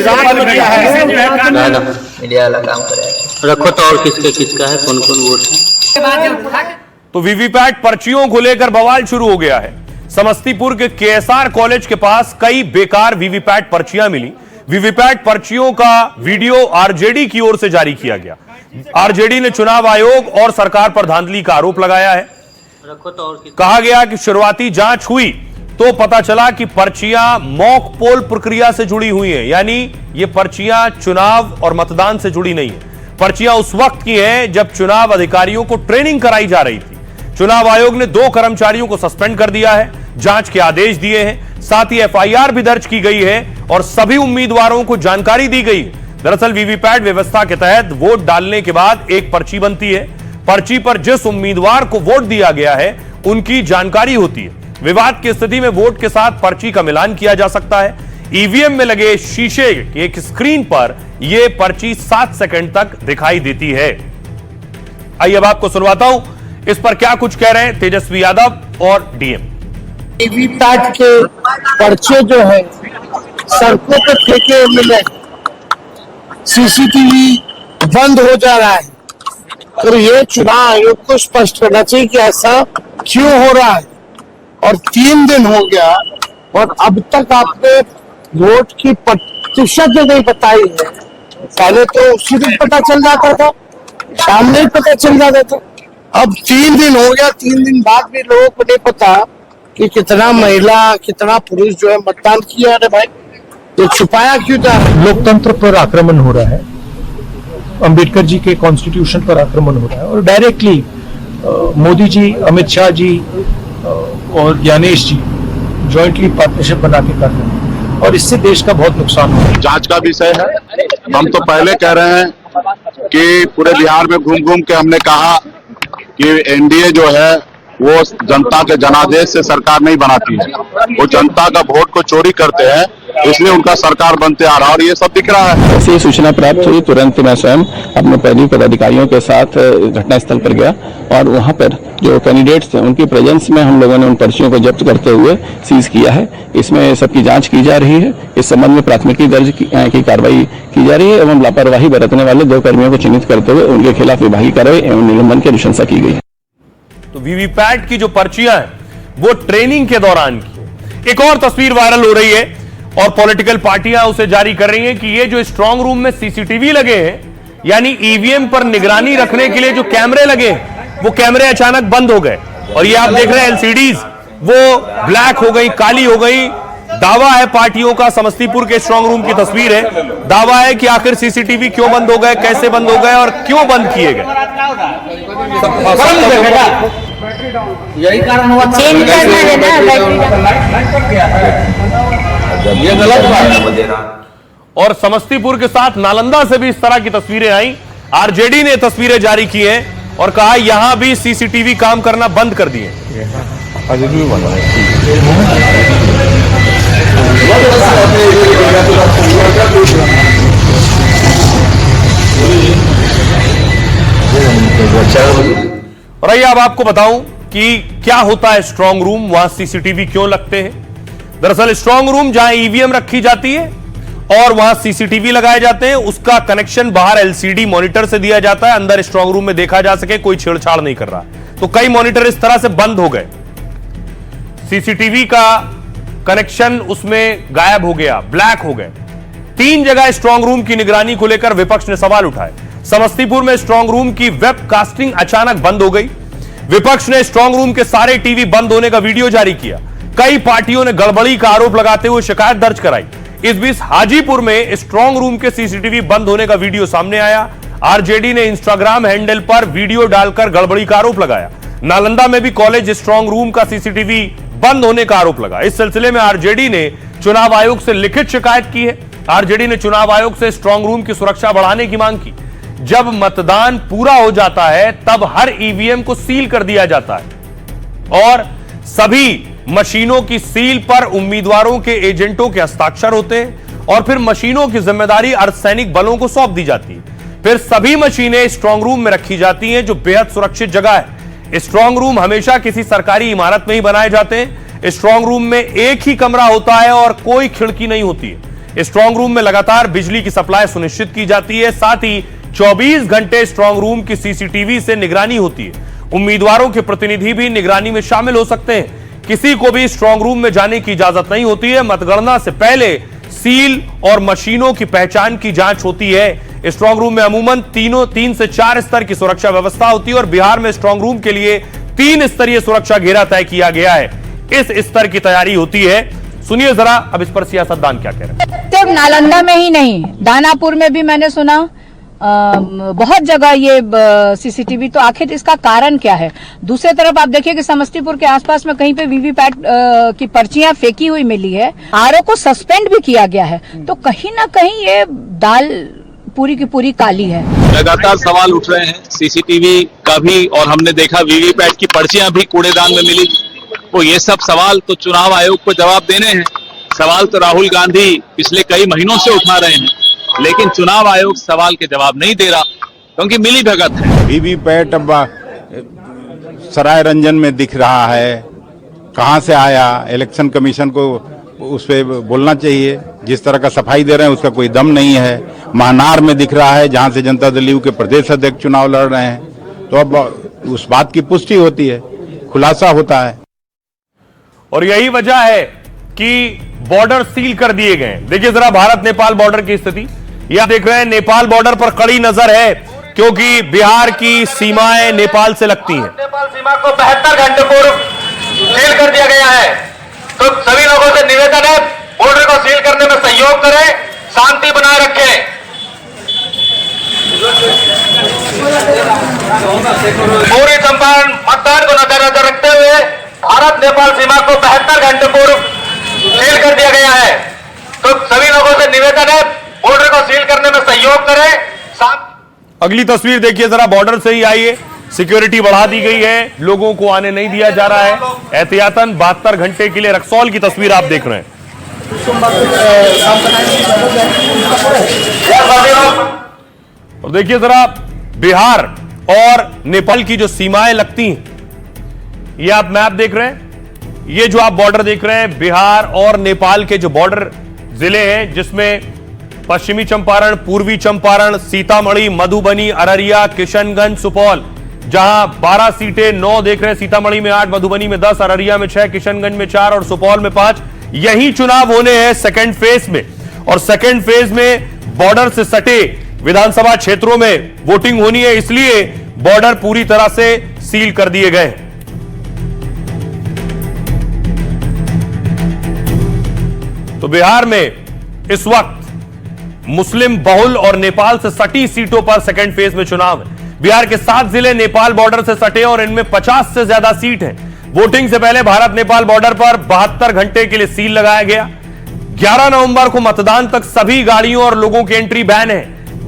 रखो तो और किसका है, कौन कौन वोट है। तो वीवीपैट पर्चियों को लेकर बवाल शुरू हो गया है। समस्तीपुर के केएसआर कॉलेज के पास कई बेकार वीवीपैट पर्चियां मिली वीवीपैट पर्चियों का वीडियो आरजेडी की ओर से जारी किया गया। आरजेडी ने चुनाव आयोग और सरकार पर धांधली का आरोप लगाया है। कहा गया कि शुरुआती जांच हुई तो पता चला कि पर्चियां मॉक पोल प्रक्रिया से जुड़ी हुई हैं, यानी ये पर्चियां चुनाव और मतदान से जुड़ी नहीं है। पर्चियां उस वक्त की हैं जब चुनाव अधिकारियों को ट्रेनिंग कराई जा रही थी। चुनाव आयोग ने 2 कर्मचारियों को सस्पेंड कर दिया है, जांच के आदेश दिए हैं, साथ ही एफआईआर भी दर्ज की गई है और सभी उम्मीदवारों को जानकारी दी गई है। दरअसल वीवीपैट व्यवस्था के तहत वोट डालने के बाद एक पर्ची बनती है। पर्ची पर जिस उम्मीदवार को वोट दिया गया है उनकी जानकारी होती है। विवाद की स्थिति में वोट के साथ पर्ची का मिलान किया जा सकता है। ईवीएम में लगे शीशे की एक स्क्रीन पर यह पर्ची 7 सेकंड तक दिखाई देती है। आइए अब आपको सुनवाता हूं इस पर क्या कुछ कह रहे हैं तेजस्वी यादव और डीएम। वीवीपैट के पर्चे जो है सड़कों पे फेंके मिले, सीसीटीवी बंद हो जा रहा है, और ये चुनाव आयोग को स्पष्ट करना चाहिए कि ऐसा क्यों हो रहा है। और 3 दिन हो गया और अब तक आपने वोट की प्रतिशत नहीं बताई है। पहले तो उसी दिन पता चल जाता था, शाम में ही पता चल जाता था, अब 3 दिन हो गया, 3 दिन बाद भी लोगों को नहीं पता कि कितना महिला कितना पुरुष जो है मतदान किया है। भाई तो छुपाया क्यों जा रहा है? लोकतंत्र पर आक्रमण हो रहा है, अंबेडकर जी के कॉन्स्टिट्यूशन पर आक्रमण हो रहा है, और डायरेक्टली मोदी जी, अमित शाह जी और ज्ञानेश जी जॉइंटली पार्टनरशिप बना के कर रहे हैं, और इससे देश का बहुत नुकसान हो रहा है। जांच का विषय है। हम तो पहले कह रहे हैं कि पूरे बिहार में घूम घूम के हमने कहा कि एनडीए जो है वो जनता के जनादेश से सरकार नहीं बनाती है, वो जनता का वोट को चोरी करते हैं, इसलिए उनका सरकार बनते आ रहा है और ये सब दिख रहा है। ऐसी सूचना प्राप्त हुई, तुरंत मैं स्वयं अपने पदाधिकारियों के साथ घटनास्थल पर गया और वहां पर जो कैंडिडेट्स थे उनकी प्रेजेंस में हम लोगों ने उन पर्चियों को जब्त करते हुए सीज किया है। इसमें सबकी जांच की जा रही है। इस संबंध में प्राथमिकी दर्ज की कार्रवाई की जा रही है एवं लापरवाही बरतने वाले 2 कर्मियों को चिन्हित करते हुए उनके खिलाफ विभागीय कार्रवाई एवं निलंबन की अनुशंसा की गई है। तो वीवीपैट की जो पर्चियां हैं वो ट्रेनिंग के दौरान की। एक और तस्वीर वायरल हो रही है और पॉलिटिकल पार्टियां उसे जारी कर रही हैं कि ये जो स्ट्रांग रूम में सीसीटीवी लगे हैं, यानी ईवीएम पर निगरानी रखने के लिए जो कैमरे लगे हैं, वो कैमरे अचानक बंद हो गए और ये आप देख रहे हैं एलसीडीज वो ब्लैक हो गई, काली हो गई। दावा है पार्टियों का, समस्तीपुर के स्ट्रांग रूम की तस्वीर है, दावा है कि आखिर सीसीटीवी क्यों बंद हो गए, कैसे बंद हो गए और क्यों बंद किए गए। यही कारण हुआ चेंज करना है ना, ये गलत बात है। और समस्तीपुर के साथ नालंदा से भी इस तरह की तस्वीरें आई। आरजेडी ने तस्वीरें जारी की हैं और कहा यहां भी सीसीटीवी काम करना बंद कर दिए। और आइए अब आपको बताऊं कि क्या होता है स्ट्रांग रूम, वहां सीसीटीवी क्यों लगते हैं। दरअसल स्ट्रांग रूम जहां ईवीएम रखी जाती है और वहां सीसीटीवी लगाए जाते हैं, उसका कनेक्शन बाहर एलसीडी मॉनिटर से दिया जाता है, अंदर स्ट्रांग रूम में देखा जा सके कोई छेड़छाड़ नहीं कर रहा। तो कई मॉनिटर इस तरह से बंद हो गए, सीसीटीवी का कनेक्शन उसमें गायब हो गया, ब्लैक हो गए। 3 जगह स्ट्रांग रूम की निगरानी को लेकर विपक्ष ने सवाल उठाए। समस्तीपुर में स्ट्रांग रूम की वेबकास्टिंग अचानक बंद हो गई। विपक्ष ने स्ट्रांग रूम के सारे टीवी बंद होने का वीडियो जारी किया। कई पार्टियों ने गड़बड़ी का आरोप लगाते हुए शिकायत दर्ज कराई। इस बीच हाजीपुर में स्ट्रांग रूम के सीसीटीवी बंद होने का वीडियो सामने आया। आरजेडी ने इंस्टाग्राम हैंडल पर वीडियो डालकर गड़बड़ी का आरोप लगाया। नालंदा में भी कॉलेज स्ट्रांग रूम का सीसीटीवी बंद होने का आरोप लगा। इस सिलसिले में आरजेडी ने चुनाव आयोग से लिखित शिकायत की है। आरजेडी ने चुनाव आयोग से स्ट्रांग रूम की सुरक्षा बढ़ाने की मांग की। जब मतदान पूरा हो जाता है तब हर ईवीएम को सील कर दिया जाता है और सभी मशीनों की सील पर उम्मीदवारों के एजेंटों के हस्ताक्षर होते हैं और फिर मशीनों की जिम्मेदारी अर्धसैनिक बलों को सौंप दी जाती है। फिर सभी मशीनें स्ट्रांग रूम में रखी जाती हैं जो बेहद सुरक्षित जगह है। स्ट्रांग रूम हमेशा किसी सरकारी इमारत में ही बनाए जाते हैं। स्ट्रांग रूम में एक ही कमरा होता है और कोई खिड़की नहीं होती है। स्ट्रांग रूम में लगातार बिजली की सप्लाई सुनिश्चित की जाती है। साथ ही 24 घंटे स्ट्रांग रूम की सीसीटीवी से निगरानी होती है। उम्मीदवारों के प्रतिनिधि भी निगरानी में शामिल हो सकते हैं। किसी को भी स्ट्रांग रूम में जाने की इजाजत नहीं होती है। मतगणना से पहले सील और मशीनों की पहचान की जांच होती है। स्ट्रांग रूम में अमूमन 3 से 4 स्तर की सुरक्षा व्यवस्था होती है और बिहार में स्ट्रांग रूम के लिए 3 स्तरीय सुरक्षा घेरा तय किया गया है। इस स्तर की तैयारी होती है। सुनिए जरा अब इस पर सियासतदान क्या कह रहे हैं। सिर्फ नालंदा में ही नहीं, दानापुर में भी मैंने सुना, बहुत जगह ये सीसीटीवी। तो आखिर इसका कारण क्या है? दूसरी तरफ आप देखिए कि समस्तीपुर के आसपास में कहीं पे वीवीपैट की पर्चियां फेंकी हुई मिली है। आरओ को सस्पेंड भी किया गया है। तो कहीं ना कहीं ये दाल पूरी की पूरी काली है। लगातार सवाल उठ रहे हैं सीसीटीवी का भी, और हमने देखा वीवीपैट की पर्चियां भी कूड़ेदान में मिली। तो ये सब सवाल तो चुनाव आयोग को जवाब देने हैं। सवाल तो राहुल गांधी पिछले कई महीनों से उठा रहे हैं, लेकिन चुनाव आयोग सवाल के जवाब नहीं दे रहा क्योंकि मिली भगत है। वीवीपैट सराय रंजन में दिख रहा है, कहां से आया? इलेक्शन कमीशन को उस पर बोलना चाहिए। जिस तरह का सफाई दे रहे हैं उसका कोई दम नहीं है। महनार में दिख रहा है जहां से जनता दल यू के प्रदेश अध्यक्ष चुनाव लड़ रहे हैं, तो अब उस बात की पुष्टि होती है, खुलासा होता है। और यही वजह है कि बॉर्डर सील कर दिए गए। देखिए जरा भारत नेपाल बॉर्डर की स्थिति, यह देख रहे हैं नेपाल बॉर्डर पर कड़ी नजर है क्योंकि बिहार की सीमाएं नेपाल से लगती हैं। नेपाल सीमा को 72 घंटे पूर्व सील कर दिया गया है। तो सभी लोगों से निवेदन है, बॉर्डर को सील करने में सहयोग करें, शांति बनाए रखें। पूर्वी चंपारण मतदान को नजर रखते हुए भारत नेपाल सीमा को 72 घंटे पूर्व सील कर दिया गया है। तो सभी लोगों से निवेदन है, बॉर्डर को सील करने में सहयोग करें। अगली तस्वीर देखिए जरा, बॉर्डर से ही आई है। सिक्योरिटी बढ़ा दी गई है, लोगों को आने नहीं दिया जा रहा है एहतियातन। 72 घंटे के लिए रक्सौल की तस्वीर आप देख रहे हैं। और देखिए जरा बिहार और नेपाल की जो सीमाएं लगती हैं, ये आप मैप देख रहे हैं। ये जो आप बॉर्डर देख रहे हैं बिहार और नेपाल के जो बॉर्डर जिले हैं, जिसमें पश्चिमी चंपारण, पूर्वी चंपारण, सीतामढ़ी, मधुबनी, अररिया, किशनगंज, सुपौल, जहां 12 सीटें, 9 देख रहे हैं। सीतामढ़ी में 8, मधुबनी में 10, अररिया में 6, किशनगंज में 4 और सुपौल में 5। यही चुनाव होने हैं सेकेंड फेज में। और सेकेंड फेज में बॉर्डर से सटे विधानसभा क्षेत्रों में वोटिंग होनी है, इसलिए बॉर्डर पूरी तरह से सील कर दिए गए। तो बिहार में इस वक्त मुस्लिम बहुल और नेपाल से सटी सीटों पर सेकेंड फेज में चुनाव है। बिहार के 7 जिले नेपाल बॉर्डर से सटे और इनमें 50 से ज्यादा सीट हैं। वोटिंग से पहले भारत नेपाल बॉर्डर पर 72 घंटे के लिए सील लगाया गया। 11 नवंबर को मतदान तक सभी गाड़ियों और लोगों की एंट्री बैन है।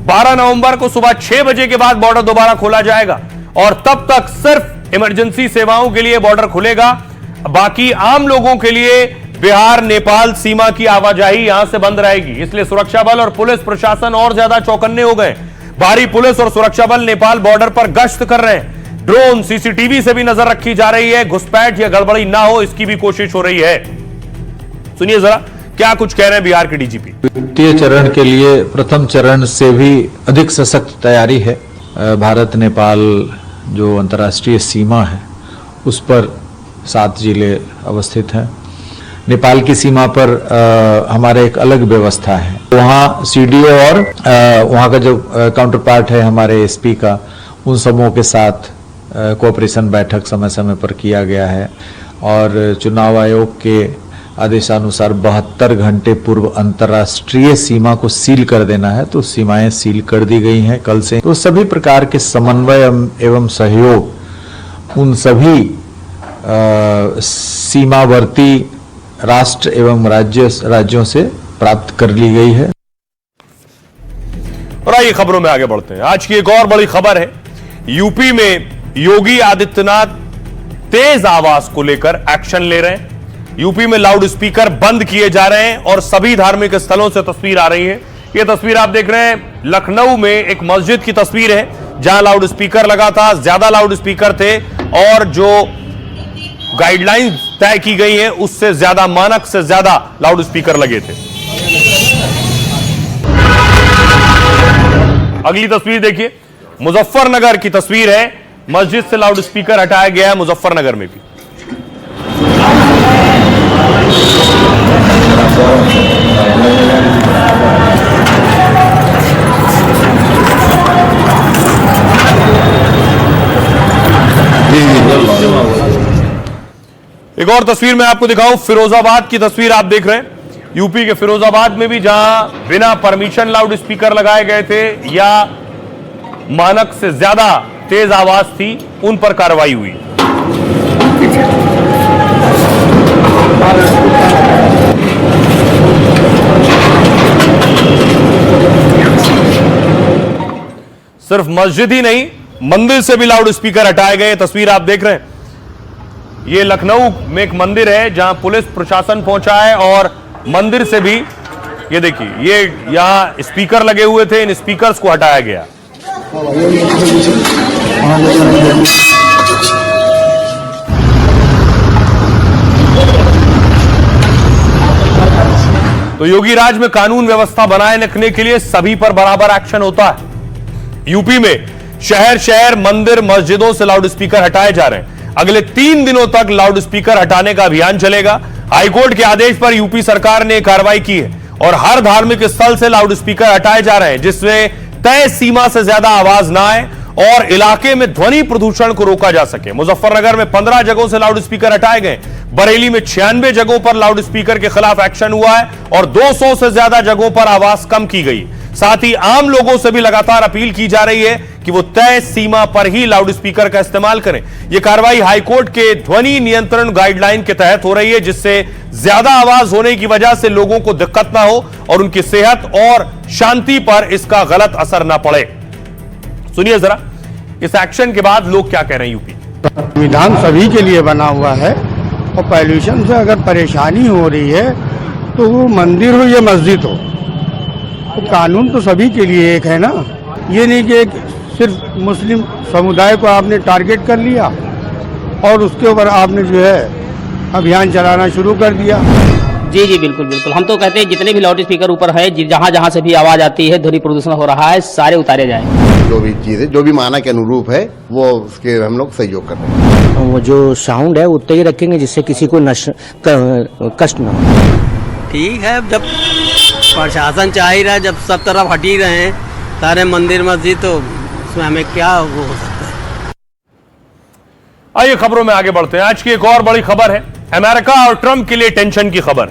12 नवंबर को सुबह 6 बजे के बाद बॉर्डर दोबारा खोला जाएगा और तब तक सिर्फ इमरजेंसी सेवाओं के लिए बॉर्डर खुलेगा। बाकी आम लोगों के लिए बिहार नेपाल सीमा की आवाजाही यहां से बंद रहेगी। इसलिए सुरक्षा बल और पुलिस प्रशासन और ज्यादा चौकन्ने हो गए। भारी पुलिस और सुरक्षा बल नेपाल बॉर्डर पर गश्त कर रहे हैं। ड्रोन, सीसीटीवी से भी नजर रखी जा रही है। घुसपैठ या गड़बड़ी ना हो इसकी भी कोशिश हो रही है। सुनिए जरा क्या कुछ कह रहे हैं बिहार के डीजीपी। द्वितीय चरण के लिए प्रथम चरण से भी अधिक सशक्त तैयारी है। भारत नेपाल जो अंतर्राष्ट्रीय सीमा है उस पर 7 जिले अवस्थित हैं। नेपाल की सीमा पर हमारे एक अलग व्यवस्था है। वहाँ सीडीओ और वहाँ का जो काउंटर पार्ट है हमारे एसपी का, उन सबों के साथ कोऑपरेशन बैठक समय समय पर किया गया है। और चुनाव आयोग के आदेशानुसार 72 घंटे पूर्व अंतर्राष्ट्रीय सीमा को सील कर देना है, तो सीमाएं सील कर दी गई हैं कल से। तो सभी प्रकार के समन्वय एवं सहयोग उन सभी सीमावर्ती राष्ट्र एवं राज्यों से प्राप्त कर ली गई है। और आइए खबरों में आगे बढ़ते हैं। आज की एक और बड़ी खबर है, यूपी में योगी आदित्यनाथ तेज आवाज को लेकर एक्शन ले रहे हैं। यूपी में लाउड स्पीकर बंद किए जा रहे हैं और सभी धार्मिक स्थलों से तस्वीर आ रही है। यह तस्वीर आप देख रहे हैं लखनऊ में एक मस्जिद की तस्वीर है जहां लाउड स्पीकर लगा था। ज्यादा लाउड स्पीकर थे और जो गाइडलाइंस तय की गई है उससे ज्यादा, मानक से ज्यादा लाउड स्पीकर लगे थे। अगली तस्वीर देखिए, मुजफ्फरनगर की तस्वीर है। मस्जिद से लाउड स्पीकर हटाया गया है मुजफ्फरनगर में भी। एक और तस्वीर मैं आपको दिखाऊं, फिरोजाबाद की तस्वीर आप देख रहे हैं। यूपी के फिरोजाबाद में भी जहां बिना परमिशन लाउड स्पीकर लगाए गए थे या मानक से ज्यादा तेज आवाज थी, उन पर कार्रवाई हुई। सिर्फ मस्जिद ही नहीं, मंदिर से भी लाउड स्पीकर हटाए गए। तस्वीर आप देख रहे हैं, ये लखनऊ में एक मंदिर है जहां पुलिस प्रशासन पहुंचा है और मंदिर से भी ये देखिए, ये यहां स्पीकर लगे हुए थे, इन स्पीकर्स को हटाया गया। तो योगी राज में कानून व्यवस्था बनाए रखने के लिए सभी पर बराबर एक्शन होता है। यूपी में शहर शहर मंदिर मस्जिदों से लाउड स्पीकर हटाए जा रहे हैं। अगले 3 दिनों तक लाउड स्पीकर हटाने का अभियान चलेगा। हाईकोर्ट के आदेश पर यूपी सरकार ने कार्रवाई की है और हर धार्मिक स्थल से लाउड स्पीकर हटाए जा रहे हैं, जिसमें तय सीमा से ज्यादा आवाज ना आए और इलाके में ध्वनि प्रदूषण को रोका जा सके। मुजफ्फरनगर में 15 जगहों से लाउड स्पीकर हटाए गए। बरेली में 96 जगहों पर लाउड स्पीकर के खिलाफ एक्शन हुआ है और 200 से ज्यादा जगहों पर आवाज कम की गई। साथ ही आम लोगों से भी लगातार अपील की जा रही है कि वो तय सीमा पर ही लाउड स्पीकर का इस्तेमाल करें। यह कार्रवाई हाईकोर्ट के ध्वनि नियंत्रण गाइडलाइन के तहत हो रही है, जिससे ज्यादा आवाज होने की वजह से लोगों को दिक्कत ना हो और उनकी सेहत और शांति पर इसका गलत असर ना पड़े। सुनिए जरा इस एक्शन के बाद लोग क्या कह रहे हैं। यूपी संविधान सभी के लिए बना हुआ है और पॉल्यूशन से अगर परेशानी हो रही है तो वो मंदिर हो या मस्जिद हो, तो कानून तो सभी के लिए एक है ना। ये नहीं कि एक सिर्फ मुस्लिम समुदाय को आपने टारगेट कर लिया और उसके ऊपर आपने जो है अभियान चलाना शुरू कर दिया। जी जी बिल्कुल बिल्कुल, हम तो कहते हैं जितने भी लाउड स्पीकर ऊपर है, जहाँ जहाँ से भी आवाज आती है, ध्वनि प्रदूषण हो रहा है, सारे उतारे जाएं। जो भी चीज है, जो भी माना के अनुरूप है, वो उसके हम लोग सहयोग कर रहे हैं। वो जो साउंड है उतने ही रखेंगे जिससे किसी को कष्ट न हो। ठीक है, जब प्रशासन चाह ही रहा है, जब सब तरफ हट ही रहे हैं सारे मंदिर मस्जिद, तो उसमें हमें क्या वो हो सकता है। आइए खबरों में आगे बढ़ते हैं। आज की एक और बड़ी खबर है, अमेरिका और ट्रंप के लिए टेंशन की खबर।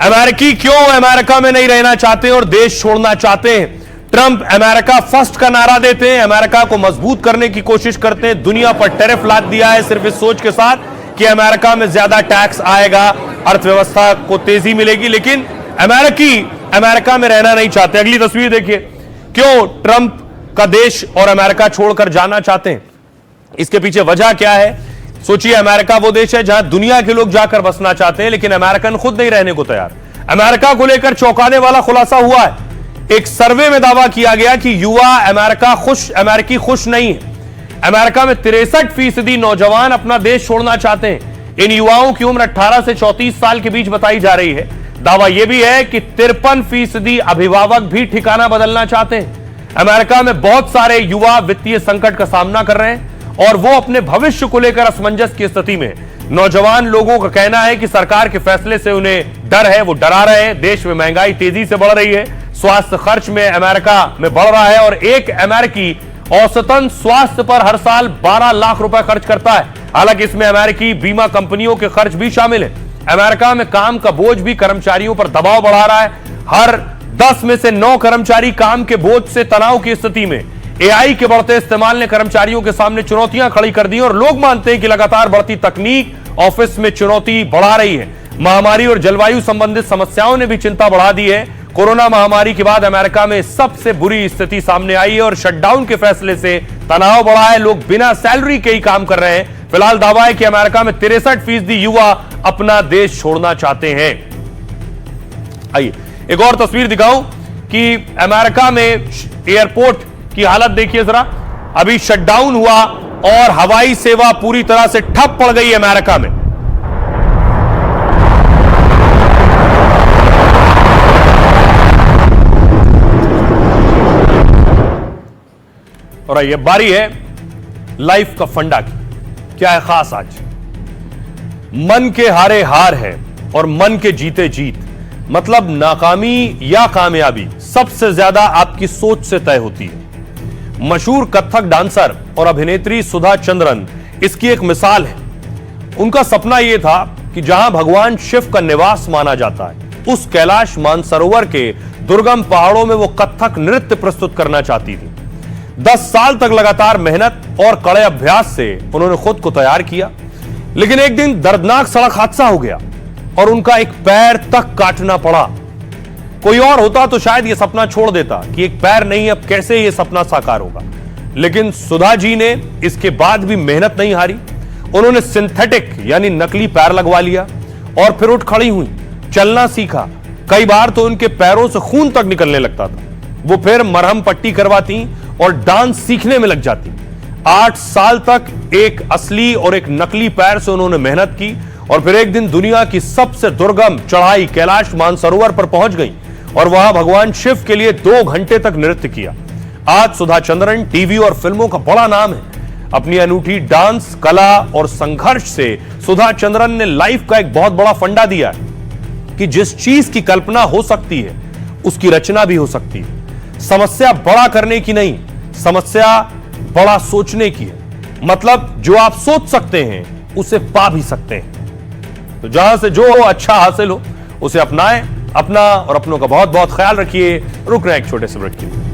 अमेरिकी क्यों अमेरिका में नहीं रहना चाहते और देश छोड़ना चाहते हैं। ट्रंप अमेरिका फर्स्ट का नारा देते हैं, अमेरिका को मजबूत करने की कोशिश करते हैं, दुनिया पर टैरिफ लाद दिया है सिर्फ इस सोच के साथ कि अमेरिका में ज्यादा टैक्स आएगा, अर्थव्यवस्था को तेजी मिलेगी। लेकिन अमेरिकी अमेरिका में रहना नहीं चाहते। अगली तस्वीर देखिए, क्यों ट्रंप का देश और अमेरिका छोड़कर जाना चाहते हैं, इसके पीछे वजह क्या है। सोचिए, अमेरिका वो देश है जहां दुनिया के लोग जाकर बसना चाहते हैं, लेकिन अमेरिकन खुद नहीं रहने को तैयार। अमेरिका को लेकर चौंकाने वाला खुलासा हुआ है। एक सर्वे में दावा किया गया कि युवा अमेरिकी खुश नहीं है। अमेरिका में 63% नौजवान अपना देश छोड़ना चाहते हैं। इन युवाओं की उम्र 18 से 34 साल के बीच बताई जा रही है। दावा यह भी है कि 53% अभिभावक भी ठिकाना बदलना चाहते हैं। अमेरिका में बहुत सारे युवा वित्तीय संकट का सामना कर रहे हैं और वो अपने भविष्य को लेकर असमंजस की स्थिति में। नौजवान लोगों का कहना है कि सरकार के फैसले से उन्हें डर है, वो डरा रहे हैं। देश में महंगाई तेजी से बढ़ रही है, स्वास्थ्य खर्च में अमेरिका में बढ़ रहा है और एक अमेरिकी औसतन स्वास्थ्य पर हर साल 12 लाख रुपए खर्च करता है। हालांकि इसमें अमेरिकी बीमा कंपनियों के खर्च भी शामिल है। अमेरिका में काम का बोझ भी कर्मचारियों पर दबाव बढ़ा रहा है। हर 10 में से 9 कर्मचारी काम के बोझ से तनाव की स्थिति में। एआई के बढ़ते इस्तेमाल ने कर्मचारियों के सामने चुनौतियां खड़ी कर दी और लोग मानते हैं कि लगातार बढ़ती तकनीक ऑफिस में चुनौती बढ़ा रही है। महामारी और जलवायु संबंधित समस्याओं ने भी चिंता बढ़ा दी है। कोरोना महामारी के बाद अमेरिका में सबसे बुरी स्थिति सामने आई है और शटडाउन के फैसले से तनाव बढ़ा है। लोग बिना सैलरी के ही काम कर रहे हैं। फिलहाल दावा है कि अमेरिका में 63% युवा अपना देश छोड़ना चाहते हैं। आइए एक और तस्वीर दिखाऊं कि अमेरिका में एयरपोर्ट की हालत देखिए जरा। अभी शटडाउन हुआ और हवाई सेवा पूरी तरह से ठप पड़ गई अमेरिका में। और ये बारी है लाइफ का फंडा की। क्या है खास आज? मन के हारे हार है और मन के जीते जीत। मतलब नाकामी या कामयाबी सबसे ज्यादा आपकी सोच से तय होती है। मशहूर कथक डांसर और अभिनेत्री सुधा चंद्रन इसकी एक मिसाल है। उनका सपना यह था कि जहां भगवान शिव का निवास माना जाता है, उस कैलाश मानसरोवर के दुर्गम पहाड़ों में वो कथक नृत्य प्रस्तुत करना चाहती थी। 10 साल तक लगातार मेहनत और कड़े अभ्यास से उन्होंने खुद को तैयार किया, लेकिन एक दिन दर्दनाक सड़क हादसा हो गया और उनका एक पैर तक काटना पड़ा। कोई और होता तो शायद यह सपना छोड़ देता कि एक पैर नहीं, अब कैसे यह सपना साकार होगा। लेकिन सुधा जी ने इसके बाद भी मेहनत नहीं हारी। उन्होंने सिंथेटिक यानी नकली पैर लगवा लिया और फिर उठ खड़ी हुई, चलना सीखा। कई बार तो उनके पैरों से खून तक निकलने लगता था। वो फिर मरहम पट्टी करवाती और डांस सीखने में लग जाती। 8 साल तक एक असली और एक नकली पैर से उन्होंने मेहनत की और फिर एक दिन दुनिया की सबसे दुर्गम चढ़ाई कैलाश मानसरोवर पर पहुंच गई और वहां भगवान शिव के लिए 2 घंटे तक नृत्य किया। आज सुधा चंद्रन टीवी और फिल्मों का बड़ा नाम है। अपनी अनूठी डांस कला और संघर्ष से सुधा चंद्रन ने लाइफ का एक बहुत बड़ा फंडा दिया है कि जिस चीज की कल्पना हो सकती है उसकी रचना भी हो सकती है। समस्या बड़ा करने की नहीं, समस्या बड़ा सोचने की है। मतलब जो आप सोच सकते हैं उसे पा भी सकते हैं। तो जहां से जो हो अच्छा हासिल हो उसे अपनाएं। अपना और अपनों का बहुत बहुत ख्याल रखिए। रुक रहे हैं एक छोटे से ब्रेक के लिए।